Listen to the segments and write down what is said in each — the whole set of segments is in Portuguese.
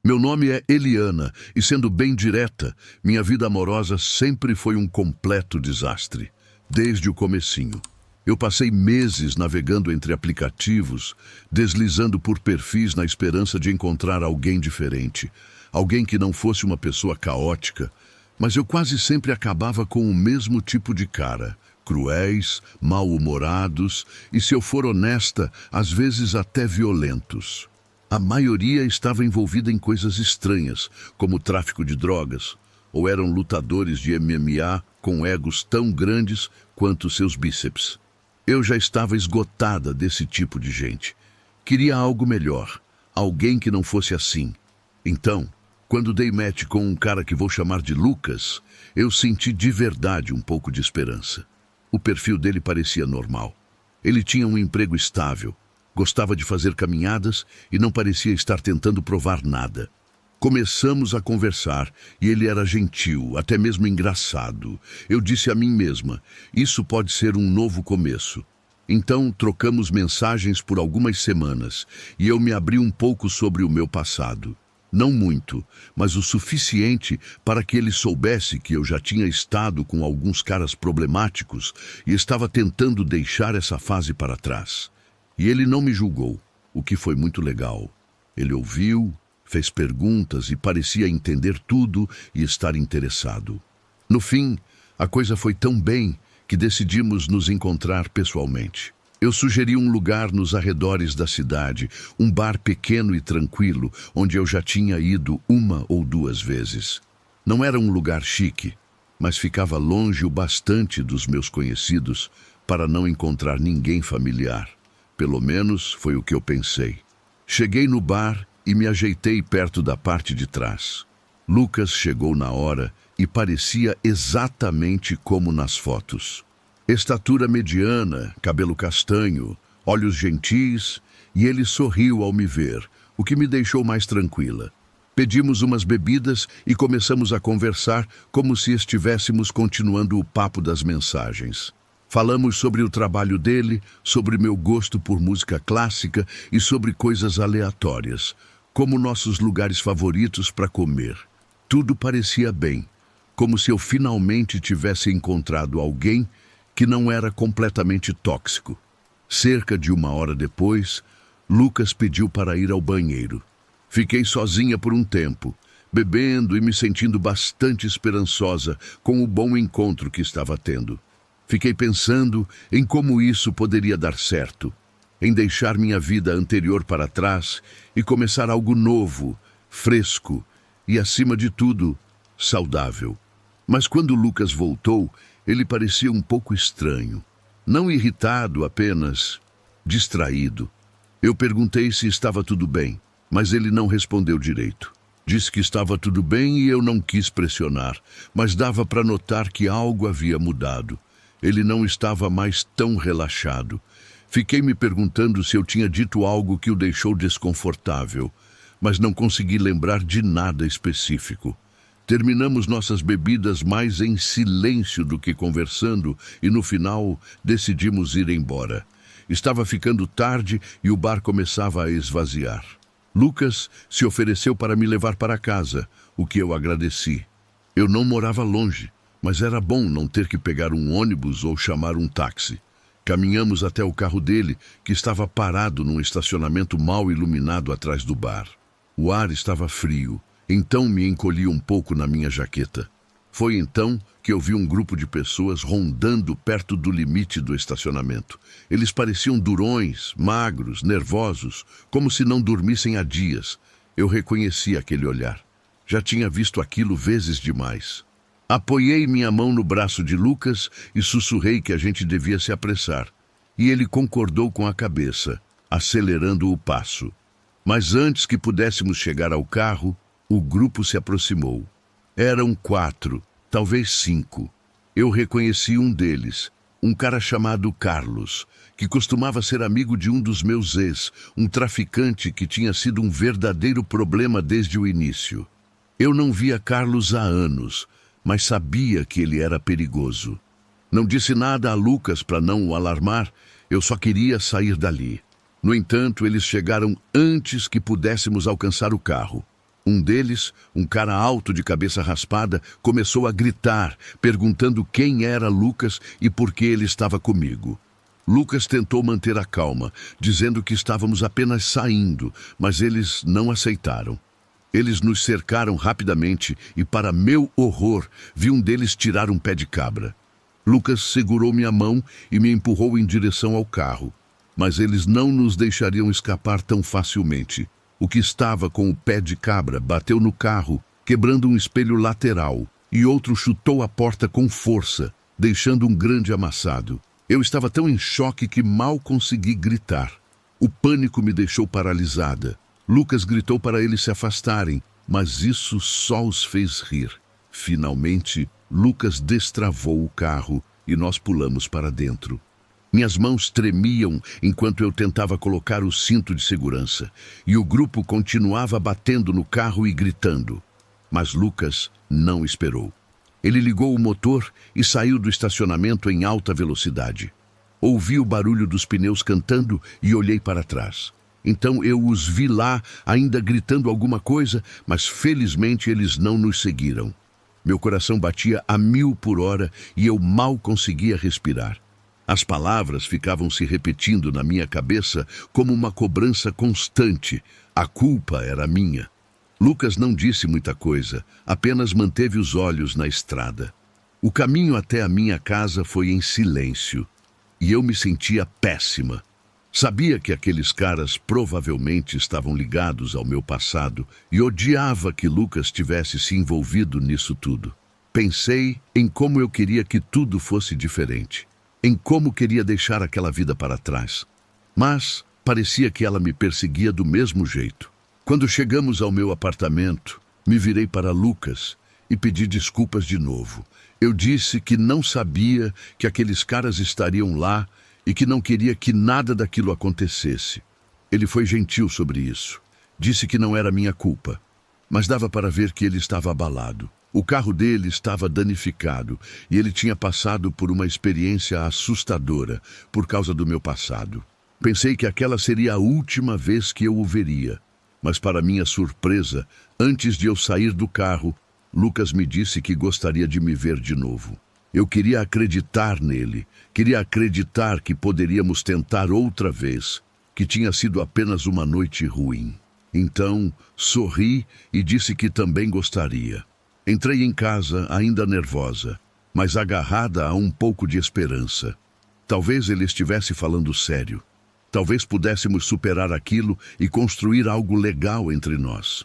Meu nome é Eliana e, sendo bem direta, minha vida amorosa sempre foi um completo desastre, desde o comecinho. Eu passei meses navegando entre aplicativos, deslizando por perfis na esperança de encontrar alguém diferente, alguém que não fosse uma pessoa caótica, mas eu quase sempre acabava com o mesmo tipo de cara, cruéis, mal-humorados e, se eu for honesta, às vezes até violentos. A maioria estava envolvida em coisas estranhas, como tráfico de drogas, ou eram lutadores de MMA com egos tão grandes quanto seus bíceps. Eu já estava esgotada desse tipo de gente. Queria algo melhor, alguém que não fosse assim. Então, quando dei match com um cara que vou chamar de Lucas, eu senti de verdade um pouco de esperança. O perfil dele parecia normal. Ele tinha um emprego estável, gostava de fazer caminhadas e não parecia estar tentando provar nada. Começamos a conversar e ele era gentil, até mesmo engraçado. Eu disse a mim mesma, isso pode ser um novo começo. Então trocamos mensagens por algumas semanas e eu me abri um pouco sobre o meu passado. Não muito, mas o suficiente para que ele soubesse que eu já tinha estado com alguns caras problemáticos e estava tentando deixar essa fase para trás. E ele não me julgou, o que foi muito legal. Ele ouviu, fez perguntas e parecia entender tudo e estar interessado. No fim, a coisa foi tão bem que decidimos nos encontrar pessoalmente. Eu sugeri um lugar nos arredores da cidade, um bar pequeno e tranquilo, onde eu já tinha ido 1 ou 2 vezes. Não era um lugar chique, mas ficava longe o bastante dos meus conhecidos para não encontrar ninguém familiar. Pelo menos foi o que eu pensei. Cheguei no bar e me ajeitei perto da parte de trás. Lucas chegou na hora e parecia exatamente como nas fotos. Estatura mediana, cabelo castanho, olhos gentis, e ele sorriu ao me ver, o que me deixou mais tranquila. Pedimos umas bebidas e começamos a conversar como se estivéssemos continuando o papo das mensagens. Falamos sobre o trabalho dele, sobre meu gosto por música clássica e sobre coisas aleatórias, como nossos lugares favoritos para comer. Tudo parecia bem, como se eu finalmente tivesse encontrado alguém que não era completamente tóxico. Cerca de 1 hora depois, Lucas pediu para ir ao banheiro. Fiquei sozinha por um tempo, bebendo e me sentindo bastante esperançosa com o bom encontro que estava tendo. Fiquei pensando em como isso poderia dar certo, em deixar minha vida anterior para trás e começar algo novo, fresco e, acima de tudo, saudável. Mas quando Lucas voltou, ele parecia um pouco estranho. Não irritado, apenas distraído. Eu perguntei se estava tudo bem, mas ele não respondeu direito. Disse que estava tudo bem e eu não quis pressionar, mas dava para notar que algo havia mudado. Ele não estava mais tão relaxado. Fiquei me perguntando se eu tinha dito algo que o deixou desconfortável, mas não consegui lembrar de nada específico. Terminamos nossas bebidas mais em silêncio do que conversando e, no final, decidimos ir embora. Estava ficando tarde e o bar começava a esvaziar. Lucas se ofereceu para me levar para casa, o que eu agradeci. Eu não morava longe, mas era bom não ter que pegar um ônibus ou chamar um táxi. Caminhamos até o carro dele, que estava parado num estacionamento mal iluminado atrás do bar. O ar estava frio, então me encolhi um pouco na minha jaqueta. Foi então que eu vi um grupo de pessoas rondando perto do limite do estacionamento. Eles pareciam durões, magros, nervosos, como se não dormissem há dias. Eu reconheci aquele olhar. Já tinha visto aquilo vezes demais. Apoiei minha mão no braço de Lucas e sussurrei que a gente devia se apressar. E ele concordou com a cabeça, acelerando o passo. Mas antes que pudéssemos chegar ao carro, o grupo se aproximou. Eram 4, talvez 5. Eu reconheci um deles, um cara chamado Carlos, que costumava ser amigo de um dos meus ex, um traficante que tinha sido um verdadeiro problema desde o início. Eu não via Carlos há anos, mas sabia que ele era perigoso. Não disse nada a Lucas para não o alarmar, eu só queria sair dali. No entanto, eles chegaram antes que pudéssemos alcançar o carro. Um deles, um cara alto de cabeça raspada, começou a gritar, perguntando quem era Lucas e por que ele estava comigo. Lucas tentou manter a calma, dizendo que estávamos apenas saindo, mas eles não aceitaram. Eles nos cercaram rapidamente e, para meu horror, vi um deles tirar um pé de cabra. Lucas segurou minha mão e me empurrou em direção ao carro. Mas eles não nos deixariam escapar tão facilmente. O que estava com o pé de cabra bateu no carro, quebrando um espelho lateral, e outro chutou a porta com força, deixando um grande amassado. Eu estava tão em choque que mal consegui gritar. O pânico me deixou paralisada. Lucas gritou para eles se afastarem, mas isso só os fez rir. Finalmente, Lucas destravou o carro e nós pulamos para dentro. Minhas mãos tremiam enquanto eu tentava colocar o cinto de segurança, e o grupo continuava batendo no carro e gritando. Mas Lucas não esperou. Ele ligou o motor e saiu do estacionamento em alta velocidade. Ouvi o barulho dos pneus cantando e olhei para trás. Então eu os vi lá, ainda gritando alguma coisa, mas felizmente eles não nos seguiram. Meu coração batia a 1000 por hora e eu mal conseguia respirar. As palavras ficavam se repetindo na minha cabeça como uma cobrança constante. A culpa era minha. Lucas não disse muita coisa, apenas manteve os olhos na estrada. O caminho até a minha casa foi em silêncio, e eu me sentia péssima. Sabia que aqueles caras provavelmente estavam ligados ao meu passado e odiava que Lucas tivesse se envolvido nisso tudo. Pensei em como eu queria que tudo fosse diferente, em como queria deixar aquela vida para trás. Mas parecia que ela me perseguia do mesmo jeito. Quando chegamos ao meu apartamento, me virei para Lucas e pedi desculpas de novo. Eu disse que não sabia que aqueles caras estariam lá e que não queria que nada daquilo acontecesse. Ele foi gentil sobre isso. Disse que não era minha culpa, mas dava para ver que ele estava abalado. O carro dele estava danificado e ele tinha passado por uma experiência assustadora por causa do meu passado. Pensei que aquela seria a última vez que eu o veria. Mas, para minha surpresa, antes de eu sair do carro, Lucas me disse que gostaria de me ver de novo. Eu queria acreditar nele, queria acreditar que poderíamos tentar outra vez, que tinha sido apenas uma noite ruim. Então, sorri e disse que também gostaria. Entrei em casa, ainda nervosa, mas agarrada a um pouco de esperança. Talvez ele estivesse falando sério. Talvez pudéssemos superar aquilo e construir algo legal entre nós.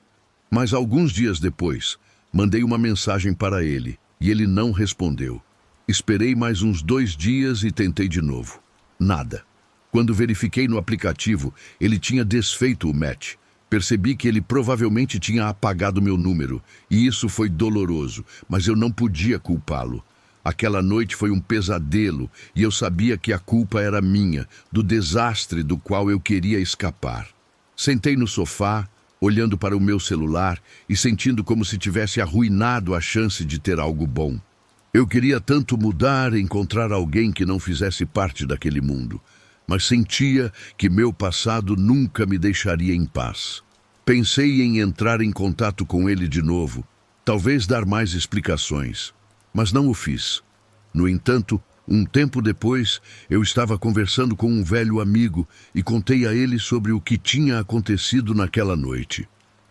Mas alguns dias depois, mandei uma mensagem para ele e ele não respondeu. Esperei mais uns 2 dias e tentei de novo. Nada. Quando verifiquei no aplicativo, ele tinha desfeito o match. Percebi que ele provavelmente tinha apagado meu número, e isso foi doloroso, mas eu não podia culpá-lo. Aquela noite foi um pesadelo, e eu sabia que a culpa era minha, do desastre do qual eu queria escapar. Sentei no sofá, olhando para o meu celular e sentindo como se tivesse arruinado a chance de ter algo bom. Eu queria tanto mudar e encontrar alguém que não fizesse parte daquele mundo, mas sentia que meu passado nunca me deixaria em paz. Pensei em entrar em contato com ele de novo, talvez dar mais explicações, mas não o fiz. No entanto, um tempo depois, eu estava conversando com um velho amigo e contei a ele sobre o que tinha acontecido naquela noite.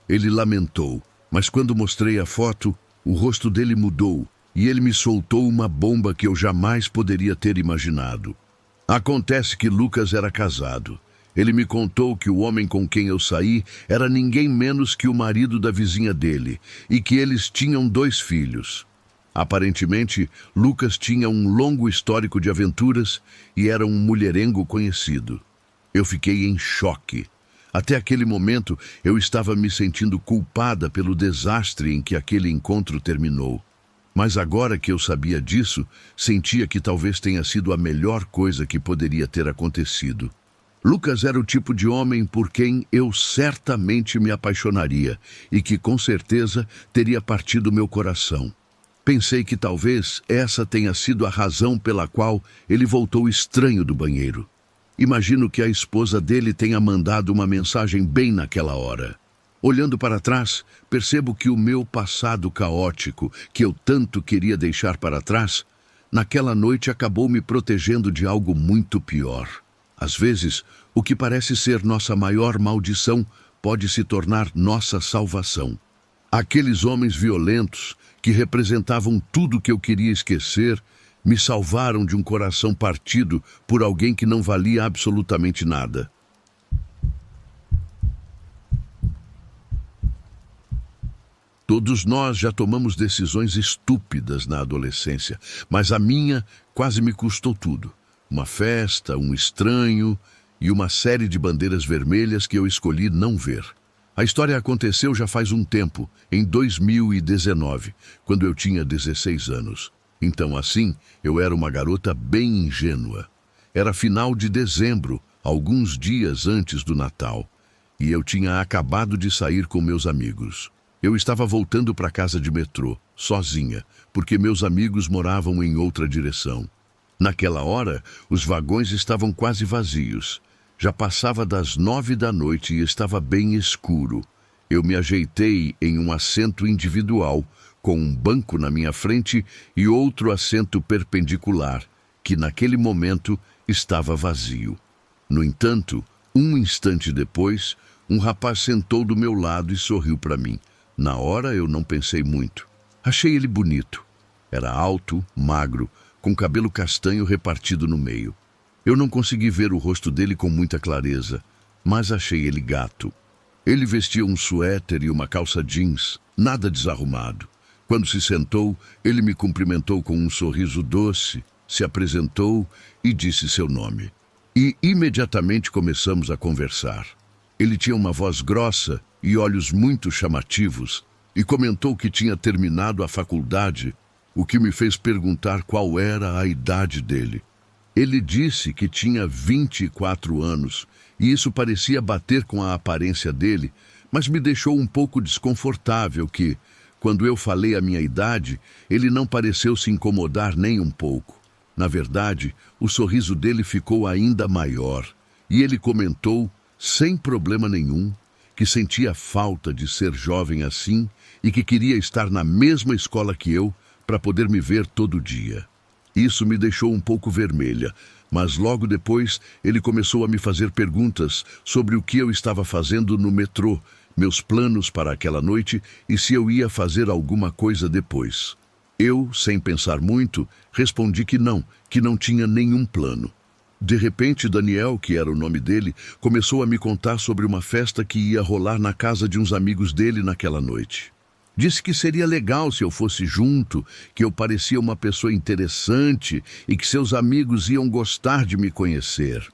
Ele lamentou, mas quando mostrei a foto, o rosto dele mudou e ele me soltou uma bomba que eu jamais poderia ter imaginado. Acontece que Lucas era casado. Ele me contou que o homem com quem eu saí era ninguém menos que o marido da vizinha dele e que eles tinham 2 filhos. Aparentemente, Lucas tinha um longo histórico de aventuras e era um mulherengo conhecido. Eu fiquei em choque. Até aquele momento, eu estava me sentindo culpada pelo desastre em que aquele encontro terminou. Mas agora que eu sabia disso, sentia que talvez tenha sido a melhor coisa que poderia ter acontecido. Lucas era o tipo de homem por quem eu certamente me apaixonaria e que com certeza teria partido meu coração. Pensei que talvez essa tenha sido a razão pela qual ele voltou estranho do banheiro. Imagino que a esposa dele tenha mandado uma mensagem bem naquela hora. Olhando para trás, percebo que o meu passado caótico, que eu tanto queria deixar para trás, naquela noite acabou me protegendo de algo muito pior. Às vezes, o que parece ser nossa maior maldição pode se tornar nossa salvação. Aqueles homens violentos, que representavam tudo que eu queria esquecer, me salvaram de um coração partido por alguém que não valia absolutamente nada. Todos nós já tomamos decisões estúpidas na adolescência, mas a minha quase me custou tudo. Uma festa, um estranho e uma série de bandeiras vermelhas que eu escolhi não ver. A história aconteceu já faz um tempo, em 2019, quando eu tinha 16 anos. Então, assim, eu era uma garota bem ingênua. Era final de dezembro, alguns dias antes do Natal, e eu tinha acabado de sair com meus amigos. Eu estava voltando para casa de metrô, sozinha, porque meus amigos moravam em outra direção. Naquela hora, os vagões estavam quase vazios. Já passava das 9 da noite e estava bem escuro. Eu me ajeitei em um assento individual, com um banco na minha frente e outro assento perpendicular, que naquele momento estava vazio. No entanto, um instante depois, um rapaz sentou do meu lado e sorriu para mim. Na hora eu não pensei muito. Achei ele bonito. Era alto, magro, com cabelo castanho repartido no meio. Eu não consegui ver o rosto dele com muita clareza, mas achei ele gato. Ele vestia um suéter e uma calça jeans, nada desarrumado. Quando se sentou, ele me cumprimentou com um sorriso doce, se apresentou e disse seu nome. E imediatamente começamos a conversar. Ele tinha uma voz grossa e olhos muito chamativos e comentou que tinha terminado a faculdade, o que me fez perguntar qual era a idade dele. Ele disse que tinha 24 anos e isso parecia bater com a aparência dele, mas me deixou um pouco desconfortável que, quando eu falei a minha idade, ele não pareceu se incomodar nem um pouco. Na verdade, o sorriso dele ficou ainda maior e ele comentou, sem problema nenhum, que sentia falta de ser jovem assim e que queria estar na mesma escola que eu para poder me ver todo dia. Isso me deixou um pouco vermelha, mas logo depois ele começou a me fazer perguntas sobre o que eu estava fazendo no metrô, meus planos para aquela noite e se eu ia fazer alguma coisa depois. Eu, sem pensar muito, respondi que não tinha nenhum plano. De repente, Daniel, que era o nome dele, começou a me contar sobre uma festa que ia rolar na casa de uns amigos dele naquela noite. Disse que seria legal se eu fosse junto, que eu parecia uma pessoa interessante e que seus amigos iam gostar de me conhecer.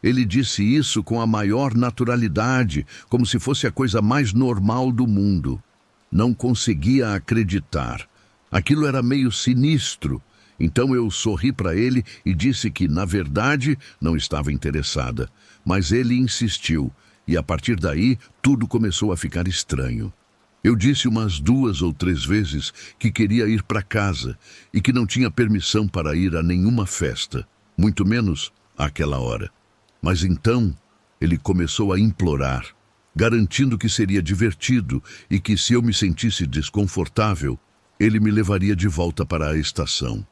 Ele disse isso com a maior naturalidade, como se fosse a coisa mais normal do mundo. Não conseguia acreditar. Aquilo era meio sinistro. Então eu sorri para ele e disse que, na verdade, não estava interessada. Mas ele insistiu, e a partir daí tudo começou a ficar estranho. Eu disse umas 2 ou 3 vezes que queria ir para casa e que não tinha permissão para ir a nenhuma festa, muito menos àquela hora. Mas então ele começou a implorar, garantindo que seria divertido e que, se eu me sentisse desconfortável, ele me levaria de volta para a estação.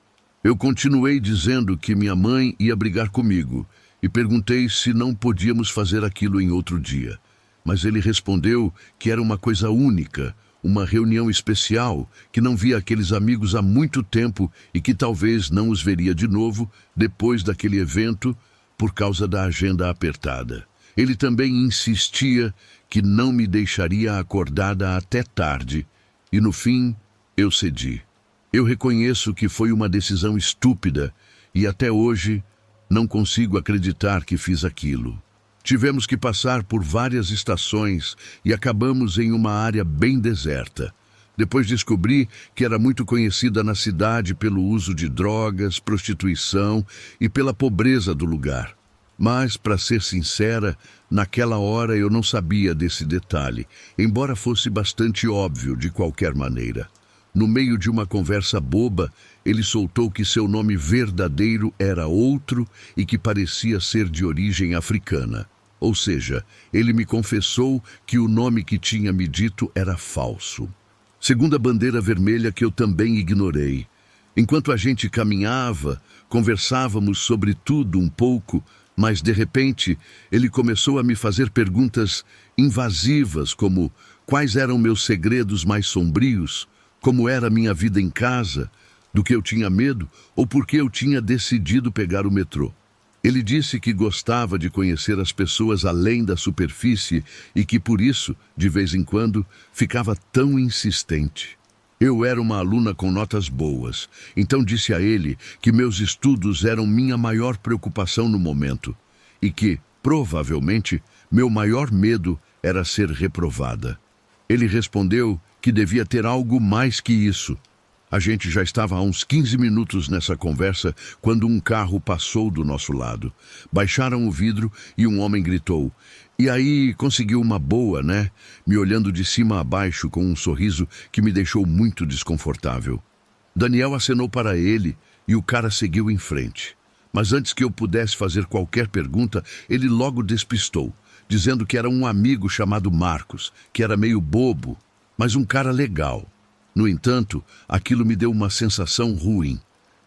Eu continuei dizendo que minha mãe ia brigar comigo e perguntei se não podíamos fazer aquilo em outro dia. Mas ele respondeu que era uma coisa única, uma reunião especial, que não via aqueles amigos há muito tempo e que talvez não os veria de novo depois daquele evento por causa da agenda apertada. Ele também insistia que não me deixaria acordada até tarde e, no fim, eu cedi. Eu reconheço que foi uma decisão estúpida e até hoje não consigo acreditar que fiz aquilo. Tivemos que passar por várias estações e acabamos em uma área bem deserta. Depois descobri que era muito conhecida na cidade pelo uso de drogas, prostituição e pela pobreza do lugar. Mas, para ser sincera, naquela hora eu não sabia desse detalhe, embora fosse bastante óbvio de qualquer maneira. No meio de uma conversa boba, ele soltou que seu nome verdadeiro era outro e que parecia ser de origem africana. Ou seja, ele me confessou que o nome que tinha me dito era falso. Segunda bandeira vermelha que eu também ignorei. Enquanto a gente caminhava, conversávamos sobre tudo um pouco, mas de repente ele começou a me fazer perguntas invasivas, como quais eram meus segredos mais sombrios, como era minha vida em casa, do que eu tinha medo ou por que eu tinha decidido pegar o metrô. Ele disse que gostava de conhecer as pessoas além da superfície e que por isso, de vez em quando, ficava tão insistente. Eu era uma aluna com notas boas, então disse a ele que meus estudos eram minha maior preocupação no momento e que, provavelmente, meu maior medo era ser reprovada. Ele respondeu que devia ter algo mais que isso. A gente já estava há uns 15 minutos nessa conversa quando um carro passou do nosso lado. Baixaram o vidro e um homem gritou: "E aí, conseguiu uma boa, né?", me olhando de cima a baixo com um sorriso que me deixou muito desconfortável. Daniel acenou para ele e o cara seguiu em frente. Mas antes que eu pudesse fazer qualquer pergunta, ele logo despistou, dizendo que era um amigo chamado Marcos, que era meio bobo, mas um cara legal. No entanto, aquilo me deu uma sensação ruim.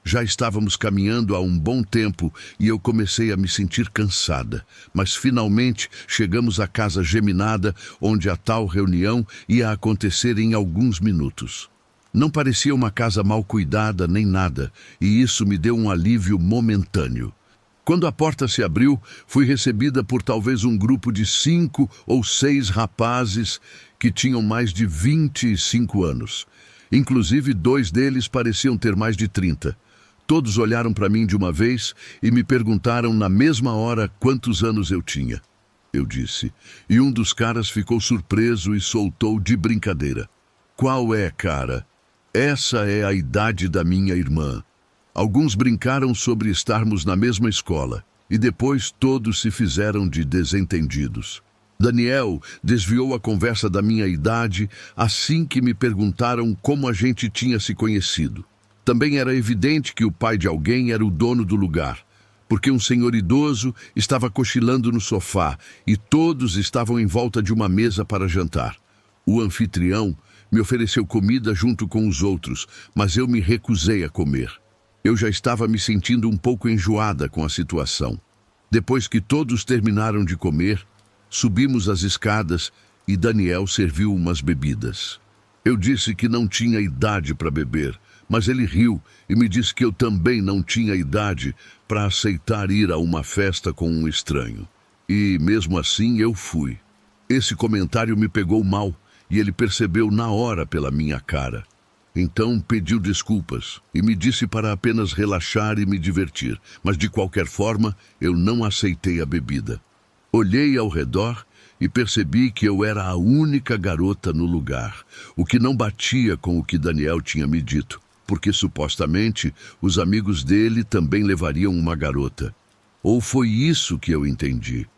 Já estávamos caminhando há um bom tempo e eu comecei a me sentir cansada, mas finalmente chegamos à casa geminada, onde a tal reunião ia acontecer em alguns minutos. Não parecia uma casa mal cuidada nem nada, e isso me deu um alívio momentâneo. Quando a porta se abriu, fui recebida por talvez um grupo de 5 ou 6 rapazes que tinham mais de 25 anos. Inclusive, 2 deles pareciam ter mais de 30. Todos olharam para mim de uma vez e me perguntaram na mesma hora quantos anos eu tinha. Eu disse, e um dos caras ficou surpreso e soltou de brincadeira: "Qual é, cara? Essa é a idade da minha irmã." Alguns brincaram sobre estarmos na mesma escola, e depois todos se fizeram de desentendidos. Daniel desviou a conversa da minha idade assim que me perguntaram como a gente tinha se conhecido. Também era evidente que o pai de alguém era o dono do lugar, porque um senhor idoso estava cochilando no sofá e todos estavam em volta de uma mesa para jantar. O anfitrião me ofereceu comida junto com os outros, mas eu me recusei a comer. Eu já estava me sentindo um pouco enjoada com a situação. Depois que todos terminaram de comer, subimos as escadas e Daniel serviu umas bebidas. Eu disse que não tinha idade para beber, mas ele riu e me disse que eu também não tinha idade para aceitar ir a uma festa com um estranho. E, mesmo assim, eu fui. Esse comentário me pegou mal e ele percebeu na hora pela minha cara. Então pediu desculpas e me disse para apenas relaxar e me divertir, mas de qualquer forma eu não aceitei a bebida. Olhei ao redor e percebi que eu era a única garota no lugar, o que não batia com o que Daniel tinha me dito, porque supostamente os amigos dele também levariam uma garota. Ou foi isso que eu entendi.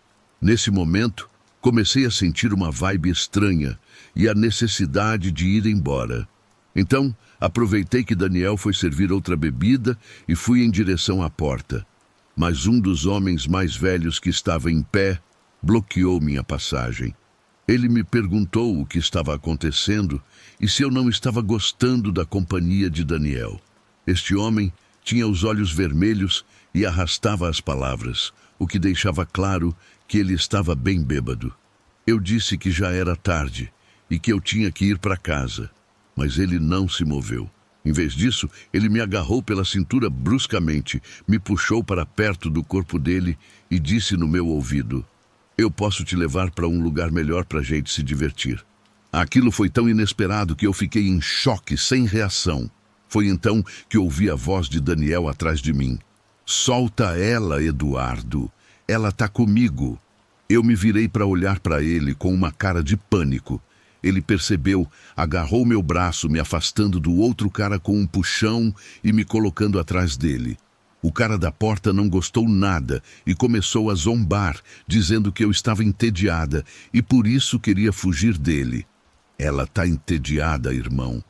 Nesse momento, comecei a sentir uma vibe estranha e a necessidade de ir embora. Então, aproveitei que Daniel foi servir outra bebida e fui em direção à porta. Mas um dos homens mais velhos que estava em pé bloqueou minha passagem. Ele me perguntou o que estava acontecendo e se eu não estava gostando da companhia de Daniel. Este homem tinha os olhos vermelhos e arrastava as palavras, o que deixava claro que ele estava bem bêbado. Eu disse que já era tarde e que eu tinha que ir para casa, mas ele não se moveu. Em vez disso, ele me agarrou pela cintura bruscamente, me puxou para perto do corpo dele e disse no meu ouvido: "Eu posso te levar para um lugar melhor para a gente se divertir." Aquilo foi tão inesperado que eu fiquei em choque, sem reação. Foi então que ouvi a voz de Daniel atrás de mim. "Solta ela, Eduardo. Ela tá comigo." Eu me virei para olhar para ele com uma cara de pânico. Ele percebeu, agarrou meu braço, me afastando do outro cara com um puxão e me colocando atrás dele. O cara da porta não gostou nada e começou a zombar, dizendo que eu estava entediada e por isso queria fugir dele. "Ela tá entediada, irmão.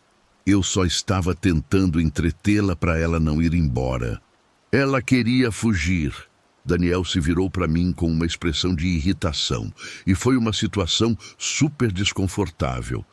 Eu só estava tentando entretê-la para ela não ir embora." "Ela queria fugir." Daniel se virou para mim com uma expressão de irritação, e foi uma situação super desconfortável.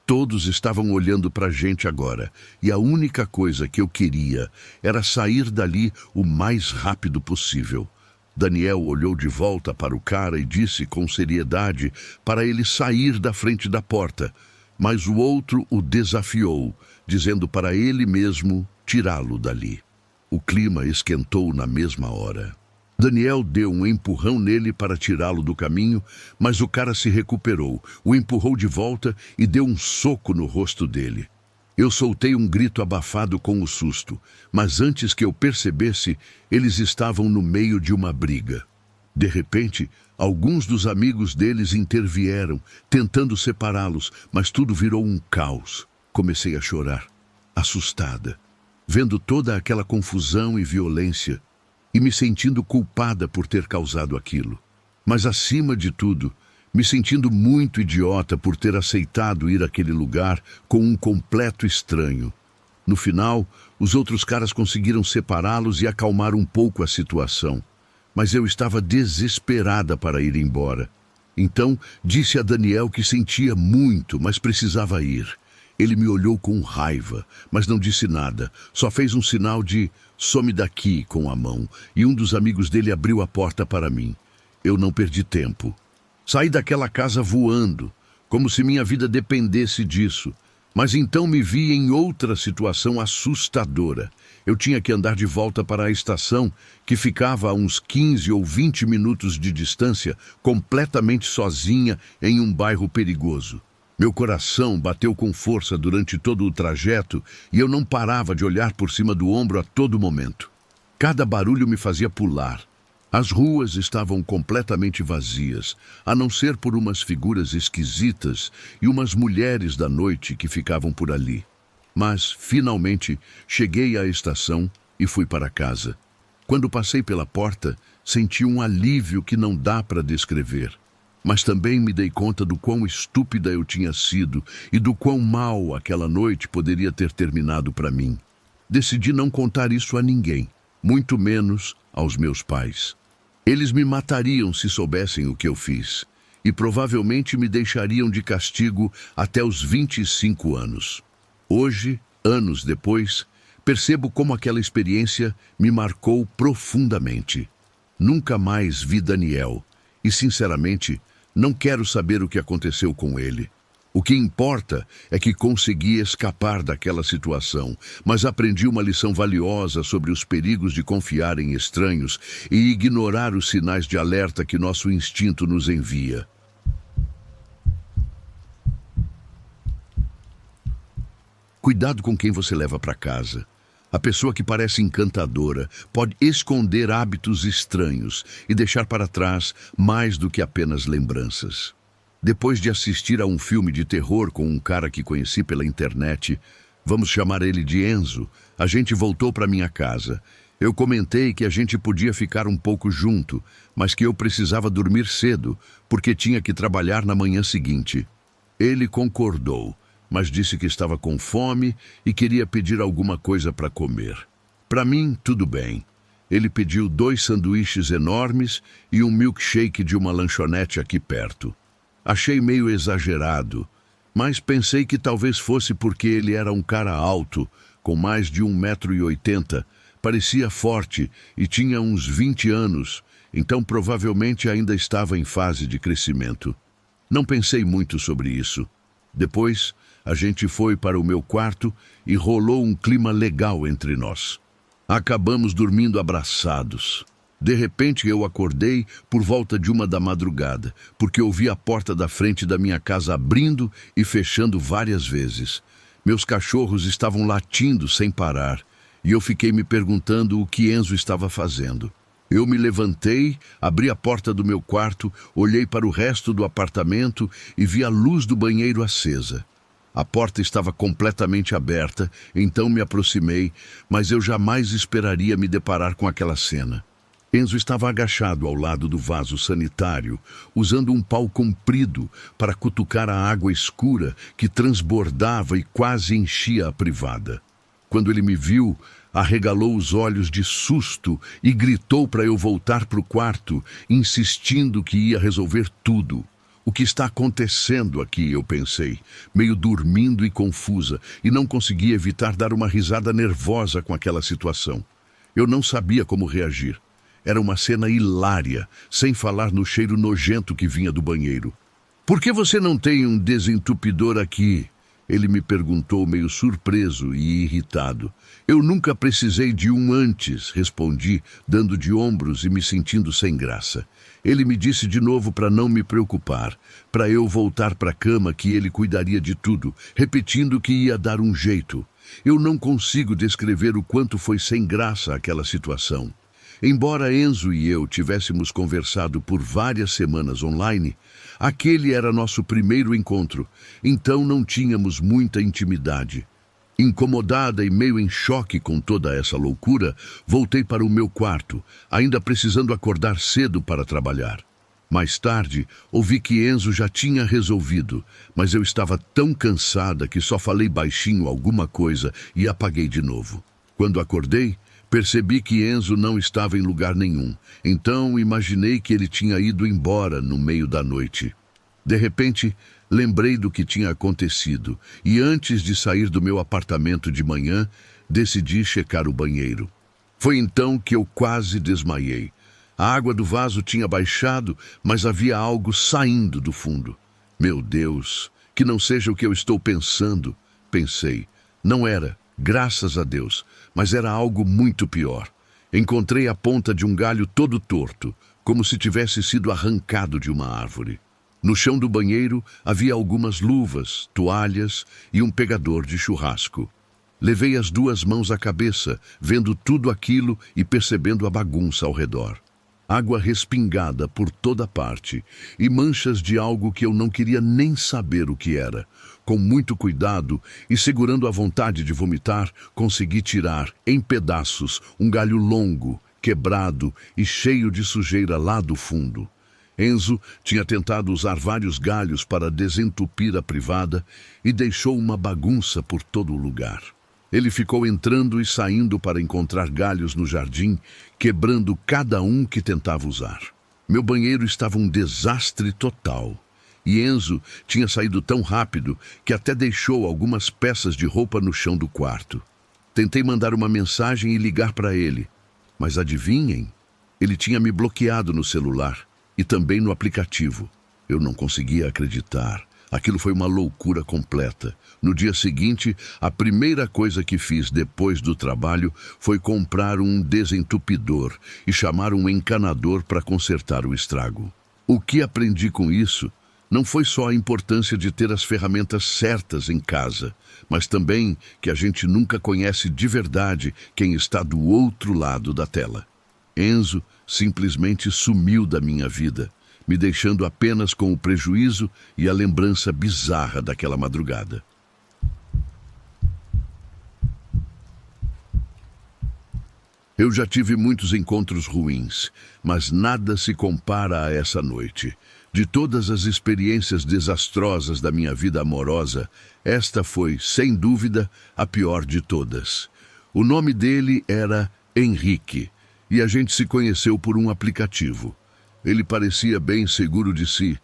Todos estavam olhando para a gente agora, e a única coisa que eu queria era sair dali o mais rápido possível. Daniel olhou de volta para o cara e disse com seriedade para ele sair da frente da porta, mas o outro o desafiou, dizendo para ele mesmo tirá-lo dali. O clima esquentou na mesma hora. Daniel deu um empurrão nele para tirá-lo do caminho, mas o cara se recuperou, o empurrou de volta e deu um soco no rosto dele. Eu soltei um grito abafado com o susto, mas antes que eu percebesse, eles estavam no meio de uma briga. De repente, alguns dos amigos deles intervieram, tentando separá-los, mas tudo virou um caos. Comecei a chorar, assustada, vendo toda aquela confusão e violência, e me sentindo culpada por ter causado aquilo. Mas, acima de tudo, me sentindo muito idiota por ter aceitado ir àquele lugar com um completo estranho. No final, os outros caras conseguiram separá-los e acalmar um pouco a situação. Mas eu estava desesperada para ir embora. Então, disse a Daniel que sentia muito, mas precisava ir. Ele me olhou com raiva, mas não disse nada. Só fez um sinal de "some daqui" com a mão, e um dos amigos dele abriu a porta para mim. Eu não perdi tempo. Saí daquela casa voando, como se minha vida dependesse disso. Mas então me vi em outra situação assustadora. Eu tinha que andar de volta para a estação, que ficava a uns 15 ou 20 minutos de distância, completamente sozinha em um bairro perigoso. Meu coração bateu com força durante todo o trajeto e eu não parava de olhar por cima do ombro a todo momento. Cada barulho me fazia pular. As ruas estavam completamente vazias, a não ser por umas figuras esquisitas e umas mulheres da noite que ficavam por ali. Mas, finalmente, cheguei à estação e fui para casa. Quando passei pela porta, senti um alívio que não dá para descrever. Mas também me dei conta do quão estúpida eu tinha sido e do quão mal aquela noite poderia ter terminado para mim. Decidi não contar isso a ninguém, muito menos aos meus pais. Eles me matariam se soubessem o que eu fiz, e provavelmente me deixariam de castigo até os 25 anos. Hoje, anos depois, percebo como aquela experiência me marcou profundamente. Nunca mais vi Daniel, e sinceramente, não quero saber o que aconteceu com ele. O que importa é que consegui escapar daquela situação, mas aprendi uma lição valiosa sobre os perigos de confiar em estranhos e ignorar os sinais de alerta que nosso instinto nos envia. Cuidado com quem você leva para casa. A pessoa que parece encantadora pode esconder hábitos estranhos e deixar para trás mais do que apenas lembranças. Depois de assistir a um filme de terror com um cara que conheci pela internet, vamos chamar ele de Enzo, a gente voltou para minha casa. Eu comentei que a gente podia ficar um pouco junto, mas que eu precisava dormir cedo, porque tinha que trabalhar na manhã seguinte. Ele concordou, mas disse que estava com fome e queria pedir alguma coisa para comer. Para mim, tudo bem. Ele pediu 2 sanduíches enormes e um milkshake de uma lanchonete aqui perto. Achei meio exagerado, mas pensei que talvez fosse porque ele era um cara alto, com mais de 1,80 m, parecia forte e tinha uns 20 anos, então provavelmente ainda estava em fase de crescimento. Não pensei muito sobre isso. Depois, a gente foi para o meu quarto e rolou um clima legal entre nós. Acabamos dormindo abraçados. De repente eu acordei por volta de 1 da madrugada, porque ouvi a porta da frente da minha casa abrindo e fechando várias vezes. Meus cachorros estavam latindo sem parar, e eu fiquei me perguntando o que Enzo estava fazendo. Eu me levantei, abri a porta do meu quarto, olhei para o resto do apartamento e vi a luz do banheiro acesa. A porta estava completamente aberta, então me aproximei, mas eu jamais esperaria me deparar com aquela cena. Enzo estava agachado ao lado do vaso sanitário, usando um pau comprido para cutucar a água escura que transbordava e quase enchia a privada. Quando ele me viu, arregalou os olhos de susto e gritou para eu voltar para o quarto, insistindo que ia resolver tudo. O que está acontecendo aqui, eu pensei, meio dormindo e confusa, e não conseguia evitar dar uma risada nervosa com aquela situação. Eu não sabia como reagir. Era uma cena hilária, sem falar no cheiro nojento que vinha do banheiro. "Por que você não tem um desentupidor aqui?" Ele me perguntou, meio surpreso e irritado. "Eu nunca precisei de um antes", respondi, dando de ombros e me sentindo sem graça. Ele me disse de novo para não me preocupar, para eu voltar para a cama, que ele cuidaria de tudo, repetindo que ia dar um jeito. Eu não consigo descrever o quanto foi sem graça aquela situação. Embora Enzo e eu tivéssemos conversado por várias semanas online, aquele era nosso primeiro encontro, então não tínhamos muita intimidade. Incomodada e meio em choque com toda essa loucura, voltei para o meu quarto, ainda precisando acordar cedo para trabalhar. Mais tarde, ouvi que Enzo já tinha resolvido, mas eu estava tão cansada que só falei baixinho alguma coisa e apaguei de novo. Quando acordei, percebi que Enzo não estava em lugar nenhum, então imaginei que ele tinha ido embora no meio da noite. De repente, lembrei do que tinha acontecido e antes de sair do meu apartamento de manhã, decidi checar o banheiro. Foi então que eu quase desmaiei. A água do vaso tinha baixado, mas havia algo saindo do fundo. "Meu Deus, que não seja o que eu estou pensando", pensei. Não era, graças a Deus, mas era algo muito pior. Encontrei a ponta de um galho todo torto, como se tivesse sido arrancado de uma árvore. No chão do banheiro havia algumas luvas, toalhas e um pegador de churrasco. Levei as duas mãos à cabeça, vendo tudo aquilo e percebendo a bagunça ao redor. Água respingada por toda parte e manchas de algo que eu não queria nem saber o que era. Com muito cuidado e segurando a vontade de vomitar, consegui tirar, em pedaços, um galho longo, quebrado e cheio de sujeira lá do fundo. Enzo tinha tentado usar vários galhos para desentupir a privada e deixou uma bagunça por todo o lugar. Ele ficou entrando e saindo para encontrar galhos no jardim, quebrando cada um que tentava usar. Meu banheiro estava um desastre total. E Enzo tinha saído tão rápido que até deixou algumas peças de roupa no chão do quarto. Tentei mandar uma mensagem e ligar para ele, mas adivinhem? Ele tinha me bloqueado no celular e também no aplicativo. Eu não conseguia acreditar. Aquilo foi uma loucura completa. No dia seguinte, a primeira coisa que fiz depois do trabalho foi comprar um desentupidor e chamar um encanador para consertar o estrago. O que aprendi com isso não foi só a importância de ter as ferramentas certas em casa, mas também que a gente nunca conhece de verdade quem está do outro lado da tela. Enzo simplesmente sumiu da minha vida, me deixando apenas com o prejuízo e a lembrança bizarra daquela madrugada. Eu já tive muitos encontros ruins, mas nada se compara a essa noite. De todas as experiências desastrosas da minha vida amorosa, esta foi, sem dúvida, a pior de todas. O nome dele era Henrique, e a gente se conheceu por um aplicativo. Ele parecia bem seguro de si,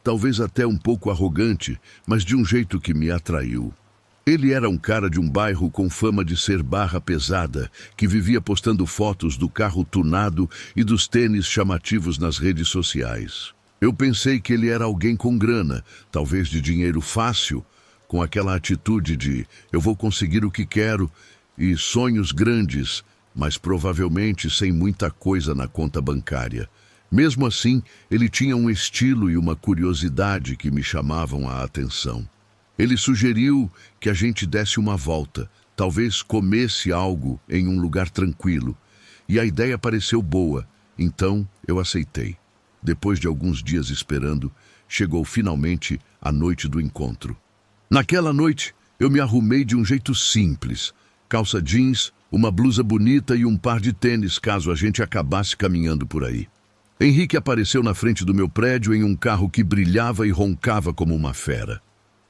talvez até um pouco arrogante, mas de um jeito que me atraiu. Ele era um cara de um bairro com fama de ser barra pesada, que vivia postando fotos do carro tunado e dos tênis chamativos nas redes sociais. Eu pensei que ele era alguém com grana, talvez de dinheiro fácil, com aquela atitude de eu vou conseguir o que quero e sonhos grandes, mas provavelmente sem muita coisa na conta bancária. Mesmo assim, ele tinha um estilo e uma curiosidade que me chamavam a atenção. Ele sugeriu que a gente desse uma volta, talvez comesse algo em um lugar tranquilo, e a ideia pareceu boa, então eu aceitei. Depois de alguns dias esperando, chegou finalmente a noite do encontro. Naquela noite, eu me arrumei de um jeito simples, calça jeans, uma blusa bonita e um par de tênis caso a gente acabasse caminhando por aí. Henrique apareceu na frente do meu prédio em um carro que brilhava e roncava como uma fera.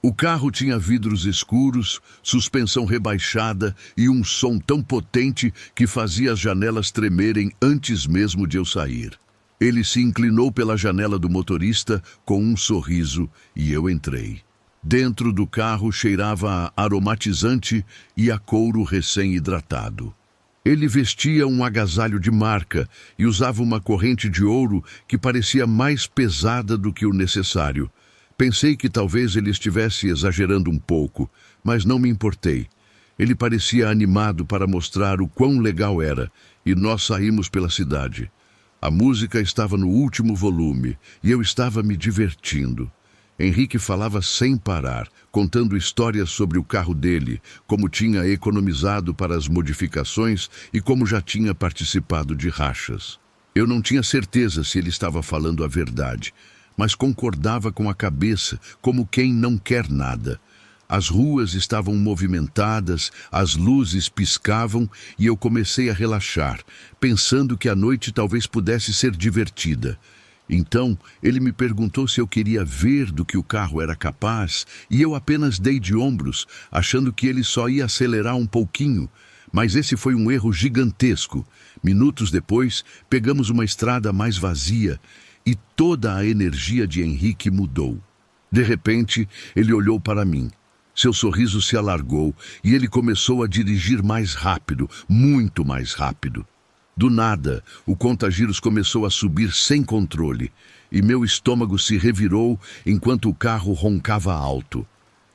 O carro tinha vidros escuros, suspensão rebaixada e um som tão potente que fazia as janelas tremerem antes mesmo de eu sair. Ele se inclinou pela janela do motorista com um sorriso e eu entrei. Dentro do carro cheirava a aromatizante e a couro recém-hidratado. Ele vestia um agasalho de marca e usava uma corrente de ouro que parecia mais pesada do que o necessário. Pensei que talvez ele estivesse exagerando um pouco, mas não me importei. Ele parecia animado para mostrar o quão legal era, e nós saímos pela cidade. A música estava no último volume, e eu estava me divertindo. Henrique falava sem parar, contando histórias sobre o carro dele, como tinha economizado para as modificações e como já tinha participado de rachas. Eu não tinha certeza se ele estava falando a verdade, mas concordava com a cabeça, como quem não quer nada. As ruas estavam movimentadas, as luzes piscavam e eu comecei a relaxar, pensando que a noite talvez pudesse ser divertida. Então, ele me perguntou se eu queria ver do que o carro era capaz e eu apenas dei de ombros, achando que ele só ia acelerar um pouquinho. Mas esse foi um erro gigantesco. Minutos depois, pegamos uma estrada mais vazia e toda a energia de Henrique mudou. De repente, ele olhou para mim. Seu sorriso se alargou e ele começou a dirigir mais rápido, muito mais rápido. Do nada, o contagiros começou a subir sem controle e meu estômago se revirou enquanto o carro roncava alto.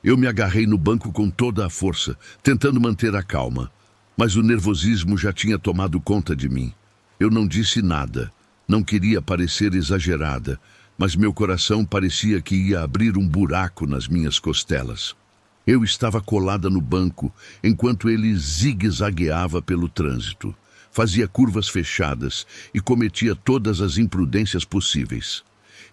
Eu me agarrei no banco com toda a força, tentando manter a calma. Mas o nervosismo já tinha tomado conta de mim. Eu não disse nada. Não queria parecer exagerada, mas meu coração parecia que ia abrir um buraco nas minhas costelas. Eu estava colada no banco, enquanto ele zigue-zagueava pelo trânsito. Fazia curvas fechadas e cometia todas as imprudências possíveis.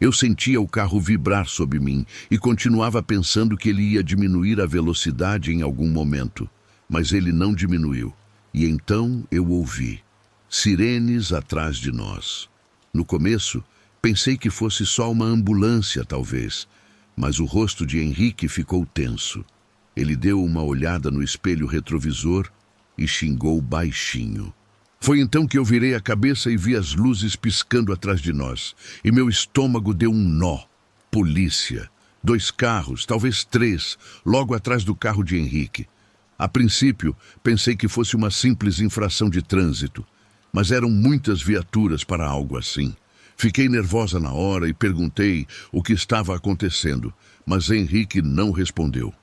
Eu sentia o carro vibrar sob mim e continuava pensando que ele ia diminuir a velocidade em algum momento. Mas ele não diminuiu. E então eu ouvi sirenes atrás de nós. No começo, pensei que fosse só uma ambulância, talvez, mas o rosto de Henrique ficou tenso. Ele deu uma olhada no espelho retrovisor e xingou baixinho. Foi então que eu virei a cabeça e vi as luzes piscando atrás de nós, e meu estômago deu um nó. Polícia. 2 carros, talvez 3, logo atrás do carro de Henrique. A princípio, pensei que fosse uma simples infração de trânsito, mas eram muitas viaturas para algo assim. Fiquei nervosa na hora e perguntei o que estava acontecendo, mas Henrique não respondeu.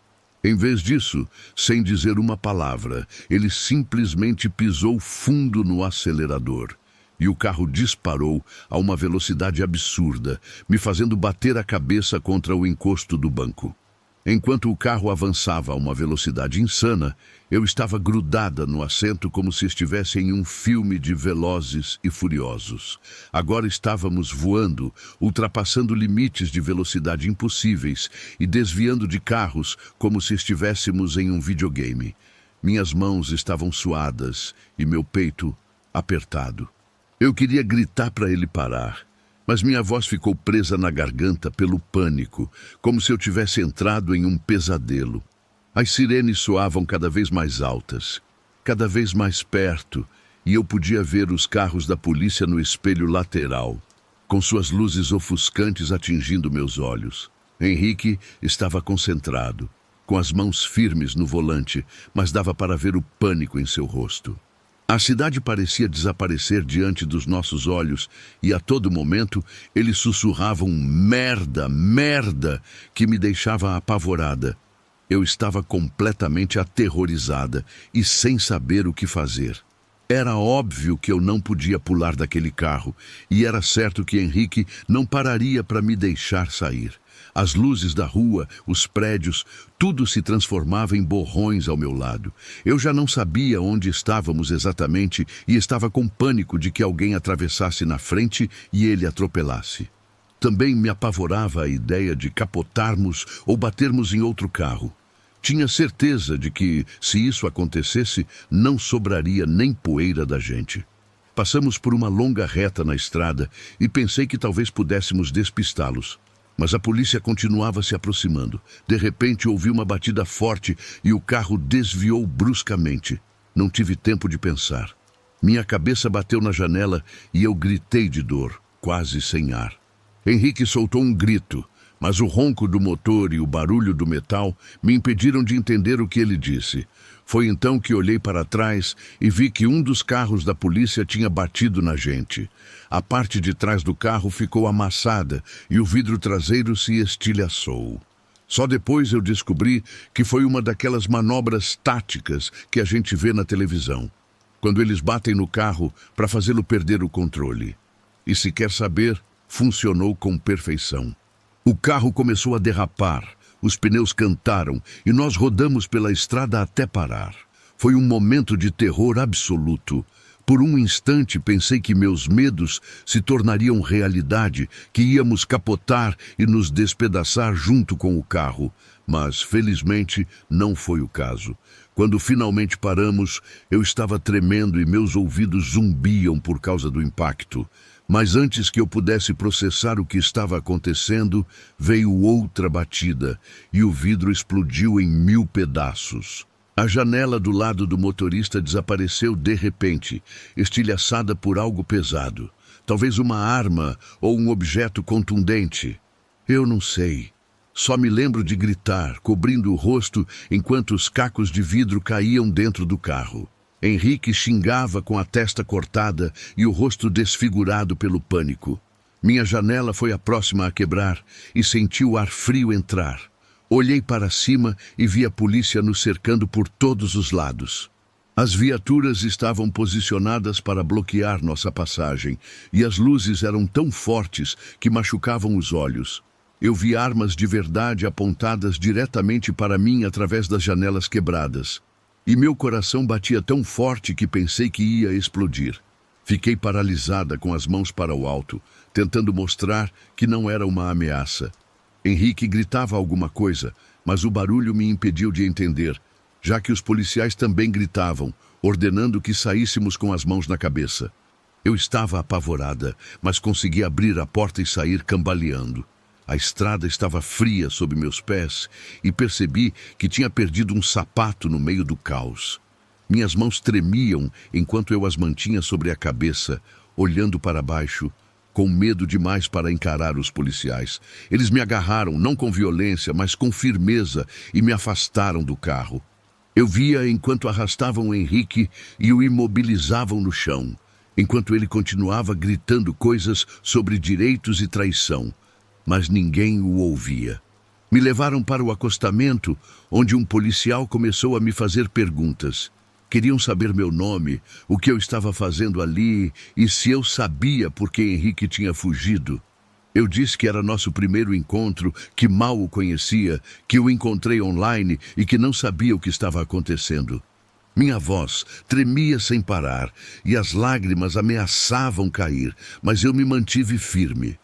Em vez disso, sem dizer uma palavra, ele simplesmente pisou fundo no acelerador. E o carro disparou a uma velocidade absurda, me fazendo bater a cabeça contra o encosto do banco. Enquanto o carro avançava a uma velocidade insana, eu estava grudada no assento como se estivesse em um filme de Velozes e Furiosos. Agora estávamos voando, ultrapassando limites de velocidade impossíveis e desviando de carros como se estivéssemos em um videogame. Minhas mãos estavam suadas e meu peito apertado. Eu queria gritar para ele parar, mas minha voz ficou presa na garganta pelo pânico, como se eu tivesse entrado em um pesadelo. As sirenes soavam cada vez mais altas, cada vez mais perto, e eu podia ver os carros da polícia no espelho lateral, com suas luzes ofuscantes atingindo meus olhos. Henrique estava concentrado, com as mãos firmes no volante, mas dava para ver o pânico em seu rosto. A cidade parecia desaparecer diante dos nossos olhos e a todo momento ele sussurrava um merda, merda, que me deixava apavorada. Eu estava completamente aterrorizada e sem saber o que fazer. Era óbvio que eu não podia pular daquele carro e era certo que Henrique não pararia para me deixar sair. As luzes da rua, os prédios, tudo se transformava em borrões ao meu lado. Eu já não sabia onde estávamos exatamente e estava com pânico de que alguém atravessasse na frente e ele atropelasse. Também me apavorava a ideia de capotarmos ou batermos em outro carro. Tinha certeza de que, se isso acontecesse, não sobraria nem poeira da gente. Passamos por uma longa reta na estrada e pensei que talvez pudéssemos despistá-los. Mas a polícia continuava se aproximando. De repente, ouvi uma batida forte e o carro desviou bruscamente. Não tive tempo de pensar. Minha cabeça bateu na janela e eu gritei de dor, quase sem ar. Henrique soltou um grito, mas o ronco do motor e o barulho do metal me impediram de entender o que ele disse. Foi então que olhei para trás e vi que um dos carros da polícia tinha batido na gente. A parte de trás do carro ficou amassada e o vidro traseiro se estilhaçou. Só depois eu descobri que foi uma daquelas manobras táticas que a gente vê na televisão, quando eles batem no carro para fazê-lo perder o controle. E se quer saber, funcionou com perfeição. O carro começou a derrapar, os pneus cantaram e nós rodamos pela estrada até parar. Foi um momento de terror absoluto. Por um instante pensei que meus medos se tornariam realidade, que íamos capotar e nos despedaçar junto com o carro. Mas, felizmente, não foi o caso. Quando finalmente paramos, eu estava tremendo e meus ouvidos zumbiam por causa do impacto. Mas antes que eu pudesse processar o que estava acontecendo, veio outra batida e o vidro explodiu em 1000 pedaços. A janela do lado do motorista desapareceu de repente, estilhaçada por algo pesado. Talvez uma arma ou um objeto contundente. Eu não sei. Só me lembro de gritar, cobrindo o rosto enquanto os cacos de vidro caíam dentro do carro. Henrique xingava com a testa cortada e o rosto desfigurado pelo pânico. Minha janela foi a próxima a quebrar e senti o ar frio entrar. Olhei para cima e vi a polícia nos cercando por todos os lados. As viaturas estavam posicionadas para bloquear nossa passagem e as luzes eram tão fortes que machucavam os olhos. Eu vi armas de verdade apontadas diretamente para mim através das janelas quebradas. E meu coração batia tão forte que pensei que ia explodir. Fiquei paralisada com as mãos para o alto, tentando mostrar que não era uma ameaça. Henrique gritava alguma coisa, mas o barulho me impediu de entender, já que os policiais também gritavam, ordenando que saíssemos com as mãos na cabeça. Eu estava apavorada, mas consegui abrir a porta e sair cambaleando. A estrada estava fria sob meus pés e percebi que tinha perdido um sapato no meio do caos. Minhas mãos tremiam enquanto eu as mantinha sobre a cabeça, olhando para baixo, com medo demais para encarar os policiais. Eles me agarraram, não com violência, mas com firmeza, e me afastaram do carro. Eu via enquanto arrastavam Henrique e o imobilizavam no chão, enquanto ele continuava gritando coisas sobre direitos e traição. Mas ninguém o ouvia. Me levaram para o acostamento, onde um policial começou a me fazer perguntas. Queriam saber meu nome, o que eu estava fazendo ali e se eu sabia por que Henrique tinha fugido. Eu disse que era nosso primeiro encontro, que mal o conhecia, que o encontrei online e que não sabia o que estava acontecendo. Minha voz tremia sem parar e as lágrimas ameaçavam cair, mas eu me mantive firme.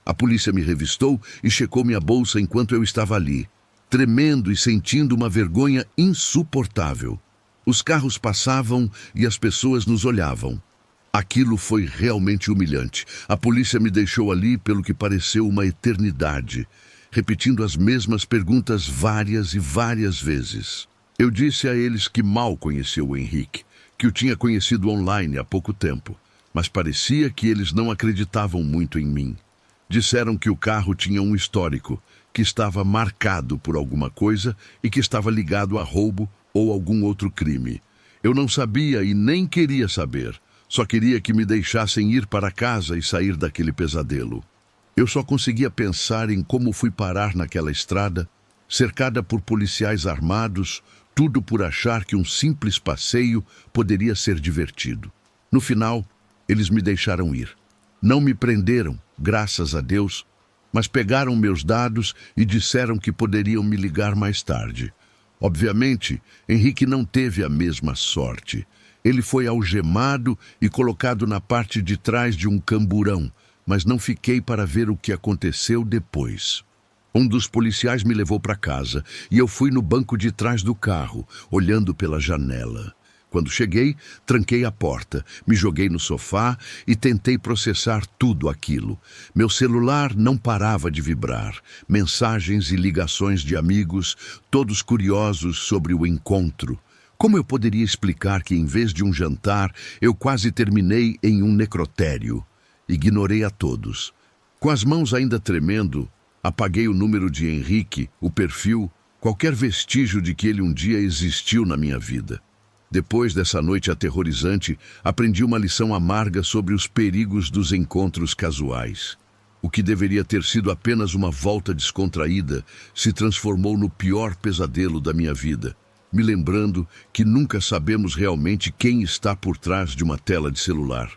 A polícia me revistou e checou minha bolsa enquanto eu estava ali, tremendo e sentindo uma vergonha insuportável. Os carros passavam e as pessoas nos olhavam. Aquilo foi realmente humilhante. A polícia me deixou ali pelo que pareceu uma eternidade, repetindo as mesmas perguntas várias e várias vezes. Eu disse a eles que mal conhecia o Henrique, que o tinha conhecido online há pouco tempo, mas parecia que eles não acreditavam muito em mim. Disseram que o carro tinha um histórico, que estava marcado por alguma coisa e que estava ligado a roubo ou algum outro crime. Eu não sabia e nem queria saber. Só queria que me deixassem ir para casa e sair daquele pesadelo. Eu só conseguia pensar em como fui parar naquela estrada, cercada por policiais armados, tudo por achar que um simples passeio poderia ser divertido. No final, eles me deixaram ir. Não me prenderam, graças a Deus, mas pegaram meus dados e disseram que poderiam me ligar mais tarde. Obviamente, Henrique não teve a mesma sorte. Ele foi algemado e colocado na parte de trás de um camburão, mas não fiquei para ver o que aconteceu depois. Um dos policiais me levou para casa e eu fui no banco de trás do carro, olhando pela janela. Quando cheguei, tranquei a porta, me joguei no sofá e tentei processar tudo aquilo. Meu celular não parava de vibrar. Mensagens e ligações de amigos, todos curiosos sobre o encontro. Como eu poderia explicar que, em vez de um jantar, eu quase terminei em um necrotério? Ignorei a todos. Com as mãos ainda tremendo, apaguei o número de Henrique, o perfil, qualquer vestígio de que ele um dia existiu na minha vida. Depois dessa noite aterrorizante, aprendi uma lição amarga sobre os perigos dos encontros casuais. O que deveria ter sido apenas uma volta descontraída se transformou no pior pesadelo da minha vida, me lembrando que nunca sabemos realmente quem está por trás de uma tela de celular.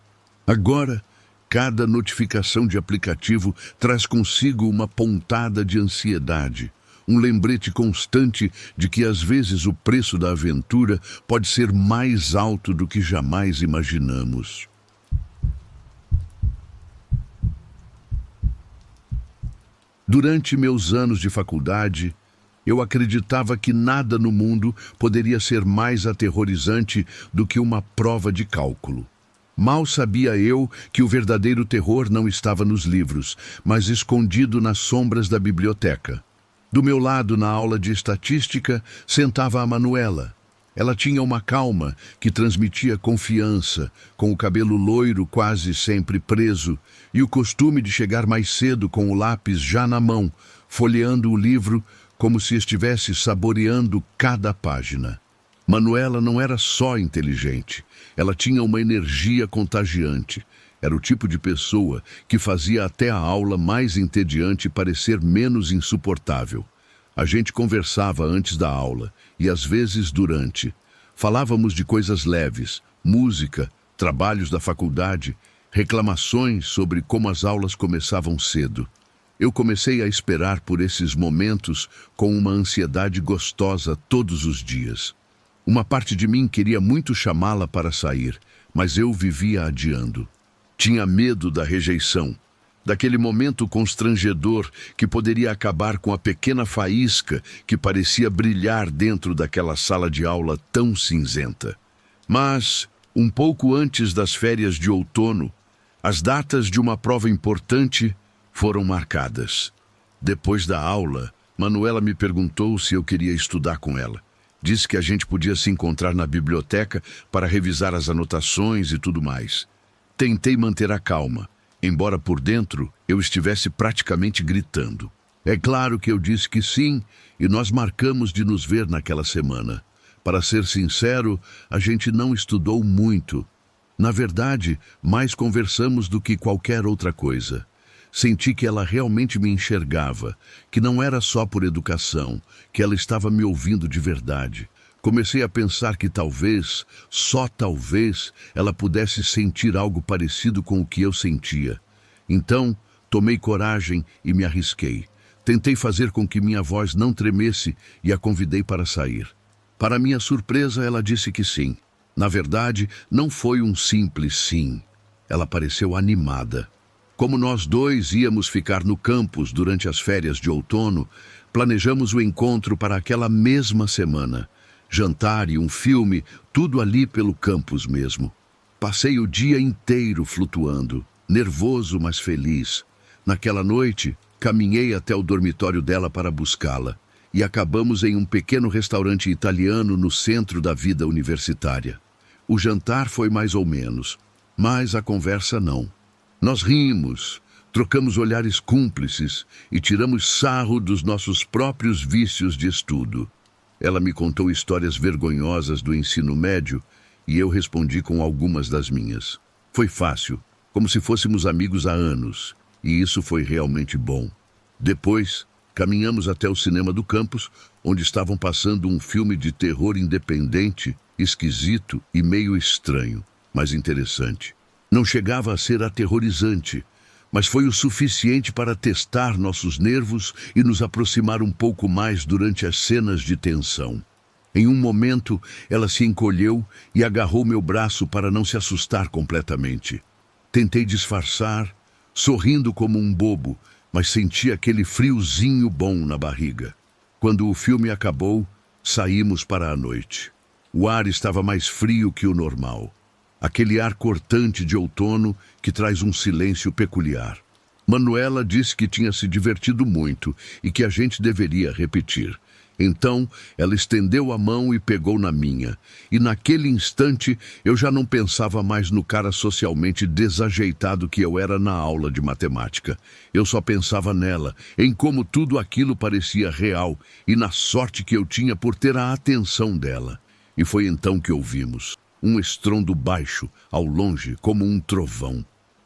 Agora, cada notificação de aplicativo traz consigo uma pontada de ansiedade. Um lembrete constante de que às vezes o preço da aventura pode ser mais alto do que jamais imaginamos. Durante meus anos de faculdade, eu acreditava que nada no mundo poderia ser mais aterrorizante do que uma prova de cálculo. Mal sabia eu que o verdadeiro terror não estava nos livros, mas escondido nas sombras da biblioteca. Do meu lado, na aula de estatística, sentava a Manuela. Ela tinha uma calma que transmitia confiança, com o cabelo loiro quase sempre preso, e o costume de chegar mais cedo com o lápis já na mão, folheando o livro como se estivesse saboreando cada página. Manuela não era só inteligente, ela tinha uma energia contagiante. Era o tipo de pessoa que fazia até a aula mais entediante parecer menos insuportável. A gente conversava antes da aula e às vezes durante. Falávamos de coisas leves, música, trabalhos da faculdade, reclamações sobre como as aulas começavam cedo. Eu comecei a esperar por esses momentos com uma ansiedade gostosa todos os dias. Uma parte de mim queria muito chamá-la para sair, mas eu vivia adiando. Tinha medo da rejeição, daquele momento constrangedor que poderia acabar com a pequena faísca que parecia brilhar dentro daquela sala de aula tão cinzenta. Mas, um pouco antes das férias de outono, as datas de uma prova importante foram marcadas. Depois da aula, Manuela me perguntou se eu queria estudar com ela. Disse que a gente podia se encontrar na biblioteca para revisar as anotações e tudo mais. Tentei manter a calma, embora por dentro eu estivesse praticamente gritando. É claro que eu disse que sim, e nós marcamos de nos ver naquela semana. Para ser sincero, a gente não estudou muito. Na verdade, mais conversamos do que qualquer outra coisa. Senti que ela realmente me enxergava, que não era só por educação, que ela estava me ouvindo de verdade. Comecei a pensar que talvez, só talvez, ela pudesse sentir algo parecido com o que eu sentia. Então, tomei coragem e me arrisquei. Tentei fazer com que minha voz não tremesse e a convidei para sair. Para minha surpresa, ela disse que sim. Na verdade, não foi um simples sim. Ela pareceu animada. Como nós dois íamos ficar no campus durante as férias de outono, planejamos o encontro para aquela mesma semana. Jantar e um filme, tudo ali pelo campus mesmo. Passei o dia inteiro flutuando, nervoso, mas feliz. Naquela noite, caminhei até o dormitório dela para buscá-la e acabamos em um pequeno restaurante italiano no centro da vida universitária. O jantar foi mais ou menos, mas a conversa não. Nós rimos, trocamos olhares cúmplices e tiramos sarro dos nossos próprios vícios de estudo. Ela me contou histórias vergonhosas do ensino médio e eu respondi com algumas das minhas. Foi fácil, como se fôssemos amigos há anos, e isso foi realmente bom. Depois, caminhamos até o cinema do campus, onde estavam passando um filme de terror independente, esquisito e meio estranho, mas interessante. Não chegava a ser aterrorizante, mas foi o suficiente para testar nossos nervos e nos aproximar um pouco mais durante as cenas de tensão. Em um momento, ela se encolheu e agarrou meu braço para não se assustar completamente. Tentei disfarçar, sorrindo como um bobo, mas senti aquele friozinho bom na barriga. Quando o filme acabou, saímos para a noite. O ar estava mais frio que o normal. Aquele ar cortante de outono que traz um silêncio peculiar. Manuela disse que tinha se divertido muito e que a gente deveria repetir. Então, ela estendeu a mão e pegou na minha. E naquele instante, eu já não pensava mais no cara socialmente desajeitado que eu era na aula de matemática. Eu só pensava nela, em como tudo aquilo parecia real e na sorte que eu tinha por ter a atenção dela. E foi então que ouvimos um estrondo baixo, ao longe, como um trovão.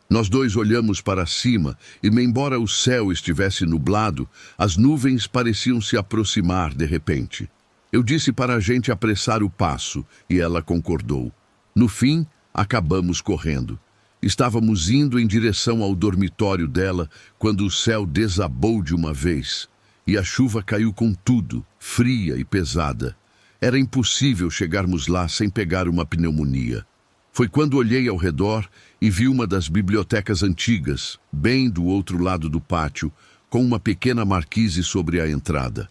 Nós dois olhamos para cima e, embora o céu estivesse nublado, as nuvens pareciam se aproximar de repente. Eu disse para a gente apressar o passo e ela concordou. No fim, acabamos correndo. Estávamos indo em direção ao dormitório dela quando o céu desabou de uma vez e a chuva caiu com tudo, fria e pesada. Era impossível chegarmos lá sem pegar uma pneumonia. Foi quando olhei ao redor e vi uma das bibliotecas antigas, bem do outro lado do pátio, com uma pequena marquise sobre a entrada.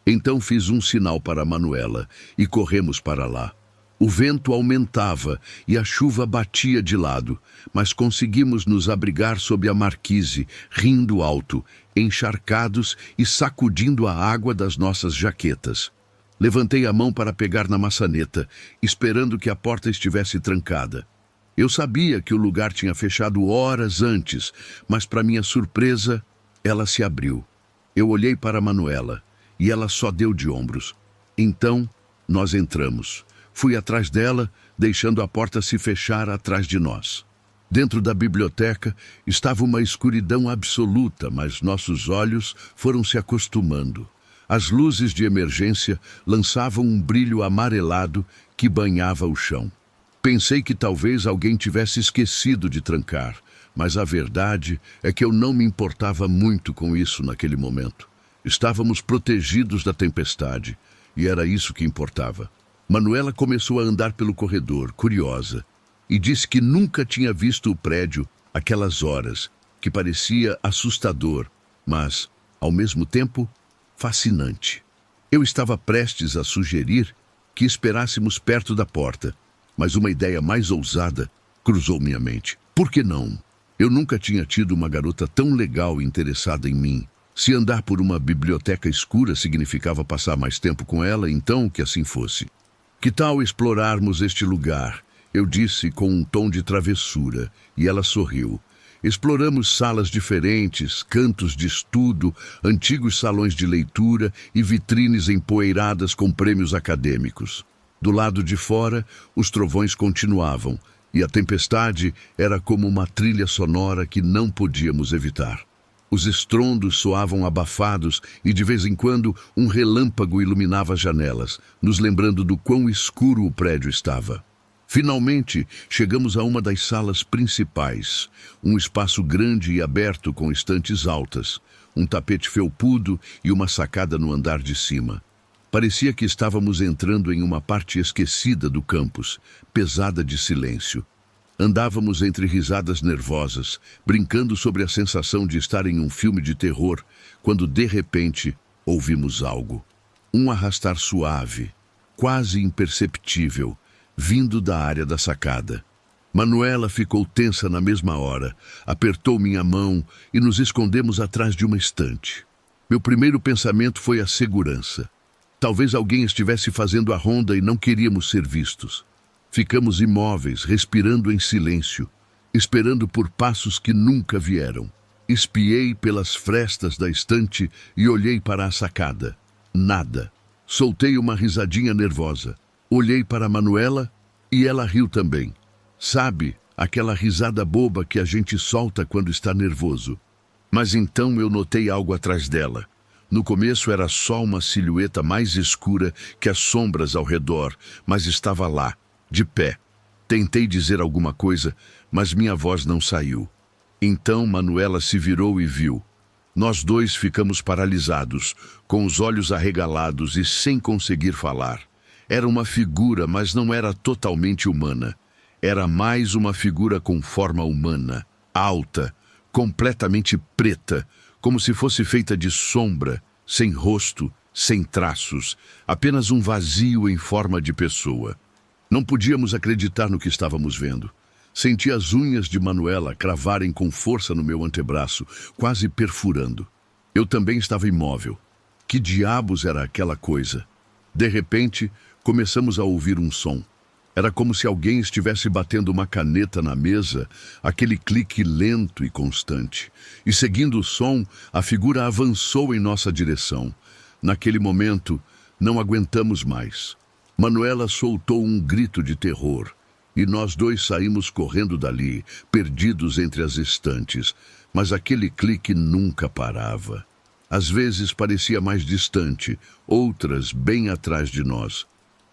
Então fiz um sinal para Manuela e corremos para lá. O vento aumentava e a chuva batia de lado, mas conseguimos nos abrigar sob a marquise, rindo alto, encharcados e sacudindo a água das nossas jaquetas. Levantei a mão para pegar na maçaneta, esperando que a porta estivesse trancada. Eu sabia que o lugar tinha fechado horas antes, mas, para minha surpresa, ela se abriu. Eu olhei para Manuela e ela só deu de ombros. Então, nós entramos. Fui atrás dela, deixando a porta se fechar atrás de nós. Dentro da biblioteca estava uma escuridão absoluta, mas nossos olhos foram se acostumando. As luzes de emergência lançavam um brilho amarelado que banhava o chão. Pensei que talvez alguém tivesse esquecido de trancar, mas a verdade é que eu não me importava muito com isso naquele momento. Estávamos protegidos da tempestade, e era isso que importava. Manuela começou a andar pelo corredor, curiosa, e disse que nunca tinha visto o prédio aquelas horas, que parecia assustador, mas, ao mesmo tempo, fascinante. Eu estava prestes a sugerir que esperássemos perto da porta, mas uma ideia mais ousada cruzou minha mente. Por que não? Eu nunca tinha tido uma garota tão legal e interessada em mim. Se andar por uma biblioteca escura significava passar mais tempo com ela, então que assim fosse. Que tal explorarmos este lugar? Eu disse com um tom de travessura, e ela sorriu. Exploramos salas diferentes, cantos de estudo, antigos salões de leitura e vitrines empoeiradas com prêmios acadêmicos. Do lado de fora, os trovões continuavam, e a tempestade era como uma trilha sonora que não podíamos evitar. Os estrondos soavam abafados e, de vez em quando, um relâmpago iluminava as janelas, nos lembrando do quão escuro o prédio estava. Finalmente, chegamos a uma das salas principais, um espaço grande e aberto com estantes altas, um tapete felpudo e uma sacada no andar de cima. Parecia que estávamos entrando em uma parte esquecida do campus, pesada de silêncio. Andávamos entre risadas nervosas, brincando sobre a sensação de estar em um filme de terror, quando de repente ouvimos algo. Um arrastar suave, quase imperceptível, vindo da área da sacada. Manuela ficou tensa na mesma hora, apertou minha mão e nos escondemos atrás de uma estante. Meu primeiro pensamento foi a segurança. Talvez alguém estivesse fazendo a ronda e não queríamos ser vistos. Ficamos imóveis, respirando em silêncio, esperando por passos que nunca vieram. Espiei pelas frestas da estante e olhei para a sacada. Nada. Soltei uma risadinha nervosa. Olhei para Manuela e ela riu também. Sabe, aquela risada boba que a gente solta quando está nervoso. Mas então eu notei algo atrás dela. No começo era só uma silhueta mais escura que as sombras ao redor, mas estava lá, de pé. Tentei dizer alguma coisa, mas minha voz não saiu. Então Manuela se virou e viu. Nós dois ficamos paralisados, com os olhos arregalados e sem conseguir falar. Era uma figura, mas não era totalmente humana. Era mais uma figura com forma humana, alta, completamente preta, como se fosse feita de sombra, sem rosto, sem traços, apenas um vazio em forma de pessoa. Não podíamos acreditar no que estávamos vendo. Senti as unhas de Manuela cravarem com força no meu antebraço, quase perfurando. Eu também estava imóvel. Que diabos era aquela coisa? De repente, começamos a ouvir um som. Era como se alguém estivesse batendo uma caneta na mesa, aquele clique lento e constante. E seguindo o som, a figura avançou em nossa direção. Naquele momento, não aguentamos mais. Manuela soltou um grito de terror. E nós dois saímos correndo dali, perdidos entre as estantes. Mas aquele clique nunca parava. Às vezes parecia mais distante, outras bem atrás de nós.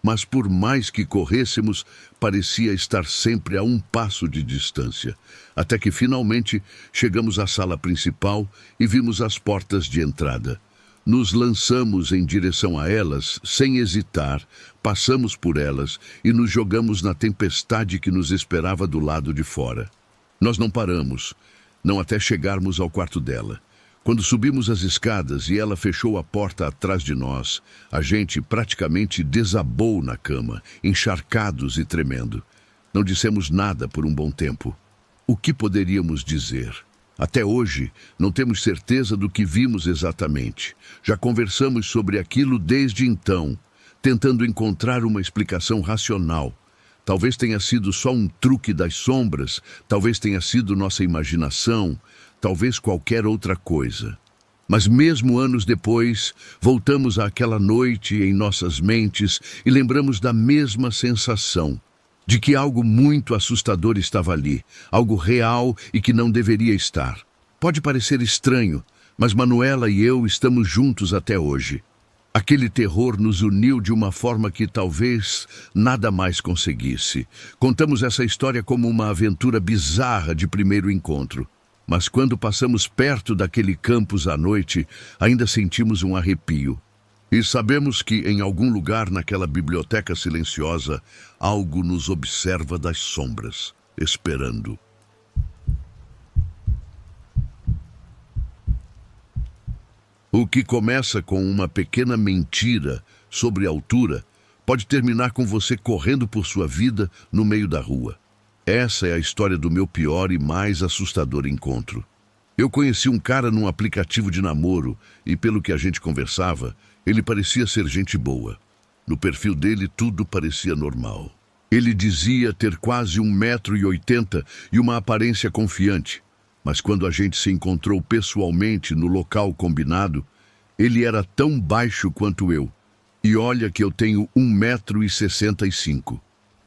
Mas por mais que corrêssemos, parecia estar sempre a um passo de distância. Até que finalmente chegamos à sala principal e vimos as portas de entrada. Nos lançamos em direção a elas, sem hesitar, passamos por elas e nos jogamos na tempestade que nos esperava do lado de fora. Nós não paramos, não até chegarmos ao quarto dela. Quando subimos as escadas e ela fechou a porta atrás de nós, a gente praticamente desabou na cama, encharcados e tremendo. Não dissemos nada por um bom tempo. O que poderíamos dizer? Até hoje, não temos certeza do que vimos exatamente. Já conversamos sobre aquilo desde então, tentando encontrar uma explicação racional. Talvez tenha sido só um truque das sombras, talvez tenha sido nossa imaginação, talvez qualquer outra coisa. Mas mesmo anos depois, voltamos àquela noite em nossas mentes e lembramos da mesma sensação, de que algo muito assustador estava ali, algo real e que não deveria estar. Pode parecer estranho, mas Manuela e eu estamos juntos até hoje. Aquele terror nos uniu de uma forma que talvez nada mais conseguisse. Contamos essa história como uma aventura bizarra de primeiro encontro. Mas quando passamos perto daquele campus à noite, ainda sentimos um arrepio. E sabemos que em algum lugar naquela biblioteca silenciosa, algo nos observa das sombras, esperando. O que começa com uma pequena mentira sobre a altura pode terminar com você correndo por sua vida no meio da rua. Essa é a história do meu pior e mais assustador encontro. Eu conheci um cara num aplicativo de namoro e, pelo que a gente conversava, ele parecia ser gente boa. No perfil dele, tudo parecia normal. Ele dizia ter quase 1,80 m e uma aparência confiante. Mas quando a gente se encontrou pessoalmente no local combinado, ele era tão baixo quanto eu. E olha que eu tenho 1,65 m.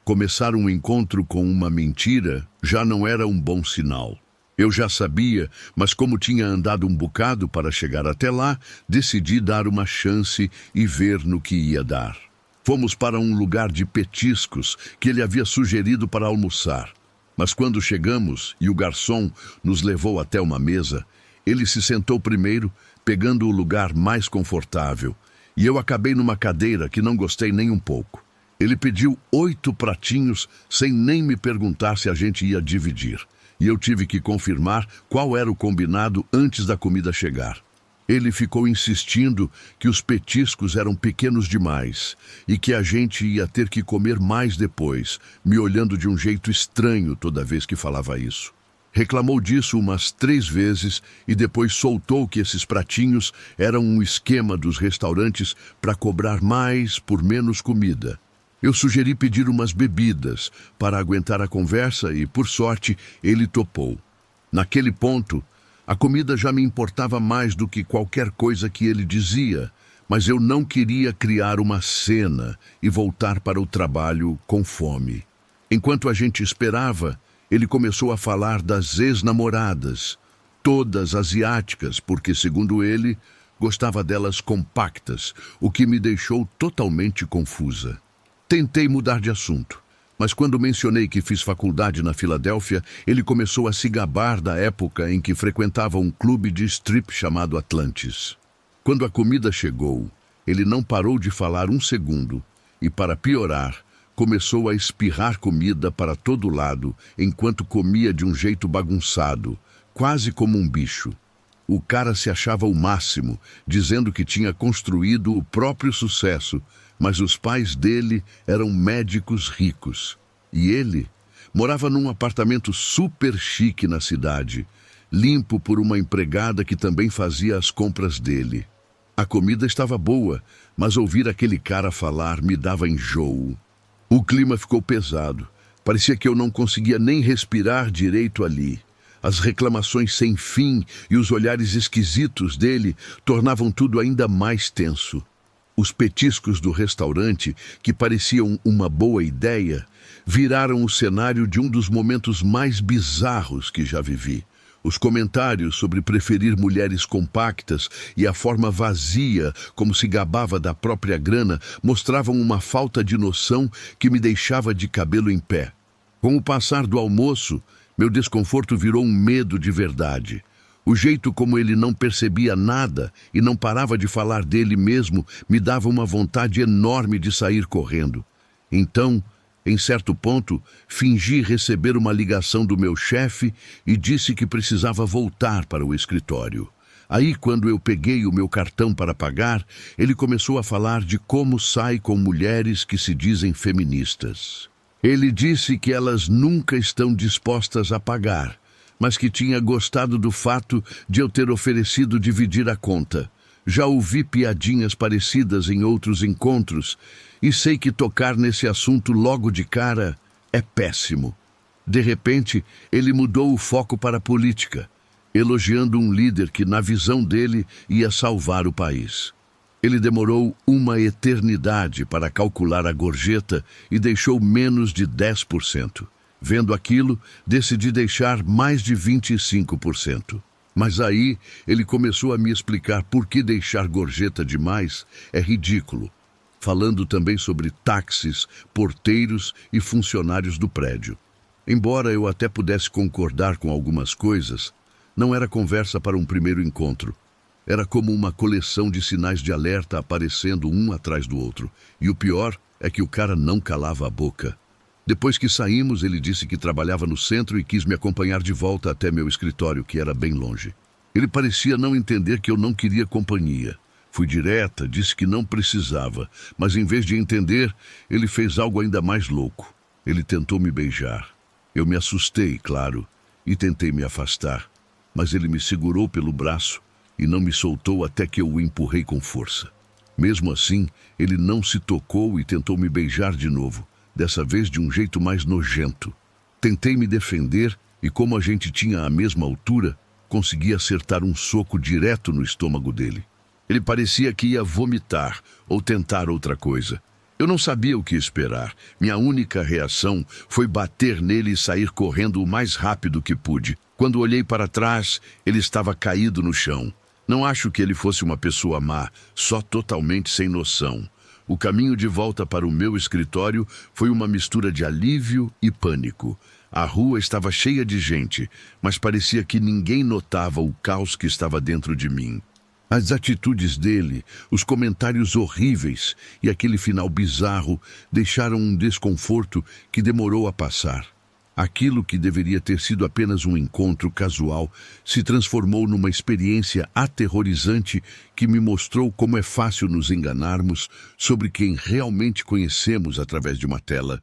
Começar um encontro com uma mentira já não era um bom sinal. Eu já sabia, mas como tinha andado um bocado para chegar até lá, decidi dar uma chance e ver no que ia dar. Fomos para um lugar de petiscos que ele havia sugerido para almoçar. Mas quando chegamos e o garçom nos levou até uma mesa, ele se sentou primeiro, pegando o lugar mais confortável, e eu acabei numa cadeira que não gostei nem um pouco. Ele pediu 8 pratinhos sem nem me perguntar se a gente ia dividir. E eu tive que confirmar qual era o combinado antes da comida chegar. Ele ficou insistindo que os petiscos eram pequenos demais e que a gente ia ter que comer mais depois, me olhando de um jeito estranho toda vez que falava isso. Reclamou disso umas 3 vezes e depois soltou que esses pratinhos eram um esquema dos restaurantes para cobrar mais por menos comida. Eu sugeri pedir umas bebidas para aguentar a conversa e, por sorte, ele topou. Naquele ponto, a comida já me importava mais do que qualquer coisa que ele dizia, mas eu não queria criar uma cena e voltar para o trabalho com fome. Enquanto a gente esperava, ele começou a falar das ex-namoradas, todas asiáticas, porque, segundo ele, gostava delas compactas, o que me deixou totalmente confusa. Tentei mudar de assunto, mas quando mencionei que fiz faculdade na Filadélfia, ele começou a se gabar da época em que frequentava um clube de strip chamado Atlantis. Quando a comida chegou, ele não parou de falar um segundo e, para piorar, começou a espirrar comida para todo lado enquanto comia de um jeito bagunçado, quase como um bicho. O cara se achava o máximo, dizendo que tinha construído o próprio sucesso, mas os pais dele eram médicos ricos. E ele morava num apartamento super chique na cidade, limpo por uma empregada que também fazia as compras dele. A comida estava boa, mas ouvir aquele cara falar me dava enjoo. O clima ficou pesado. Parecia que eu não conseguia nem respirar direito ali. As reclamações sem fim e os olhares esquisitos dele tornavam tudo ainda mais tenso. Os petiscos do restaurante, que pareciam uma boa ideia, viraram o cenário de um dos momentos mais bizarros que já vivi. Os comentários sobre preferir mulheres compactas e a forma vazia como se gabava da própria grana mostravam uma falta de noção que me deixava de cabelo em pé. Com o passar do almoço, meu desconforto virou um medo de verdade. O jeito como ele não percebia nada e não parava de falar dele mesmo me dava uma vontade enorme de sair correndo. Então, em certo ponto, fingi receber uma ligação do meu chefe e disse que precisava voltar para o escritório. Aí, quando eu peguei o meu cartão para pagar, ele começou a falar de como sai com mulheres que se dizem feministas. Ele disse que elas nunca estão dispostas a pagar, mas que tinha gostado do fato de eu ter oferecido dividir a conta. Já ouvi piadinhas parecidas em outros encontros e sei que tocar nesse assunto logo de cara é péssimo. De repente, ele mudou o foco para a política, elogiando um líder que, na visão dele, ia salvar o país. Ele demorou uma eternidade para calcular a gorjeta e deixou menos de 10%. Vendo aquilo, decidi deixar mais de 25%. Mas aí, ele começou a me explicar por que deixar gorjeta demais é ridículo, falando também sobre táxis, porteiros e funcionários do prédio. Embora eu até pudesse concordar com algumas coisas, não era conversa para um primeiro encontro. Era como uma coleção de sinais de alerta aparecendo um atrás do outro. E o pior é que o cara não calava a boca. Depois que saímos, ele disse que trabalhava no centro e quis me acompanhar de volta até meu escritório, que era bem longe. Ele parecia não entender que eu não queria companhia. Fui direta, disse que não precisava, mas em vez de entender, ele fez algo ainda mais louco. Ele tentou me beijar. Eu me assustei, claro, e tentei me afastar, mas ele me segurou pelo braço e não me soltou até que eu o empurrei com força. Mesmo assim, ele não se tocou e tentou me beijar de novo, dessa vez de um jeito mais nojento. Tentei me defender e, como a gente tinha a mesma altura, consegui acertar um soco direto no estômago dele. Ele parecia que ia vomitar ou tentar outra coisa. Eu não sabia o que esperar. Minha única reação foi bater nele e sair correndo o mais rápido que pude. Quando olhei para trás, ele estava caído no chão. Não acho que ele fosse uma pessoa má, só totalmente sem noção. O caminho de volta para o meu escritório foi uma mistura de alívio e pânico. A rua estava cheia de gente, mas parecia que ninguém notava o caos que estava dentro de mim. As atitudes dele, os comentários horríveis e aquele final bizarro deixaram um desconforto que demorou a passar. Aquilo que deveria ter sido apenas um encontro casual se transformou numa experiência aterrorizante que me mostrou como é fácil nos enganarmos sobre quem realmente conhecemos através de uma tela.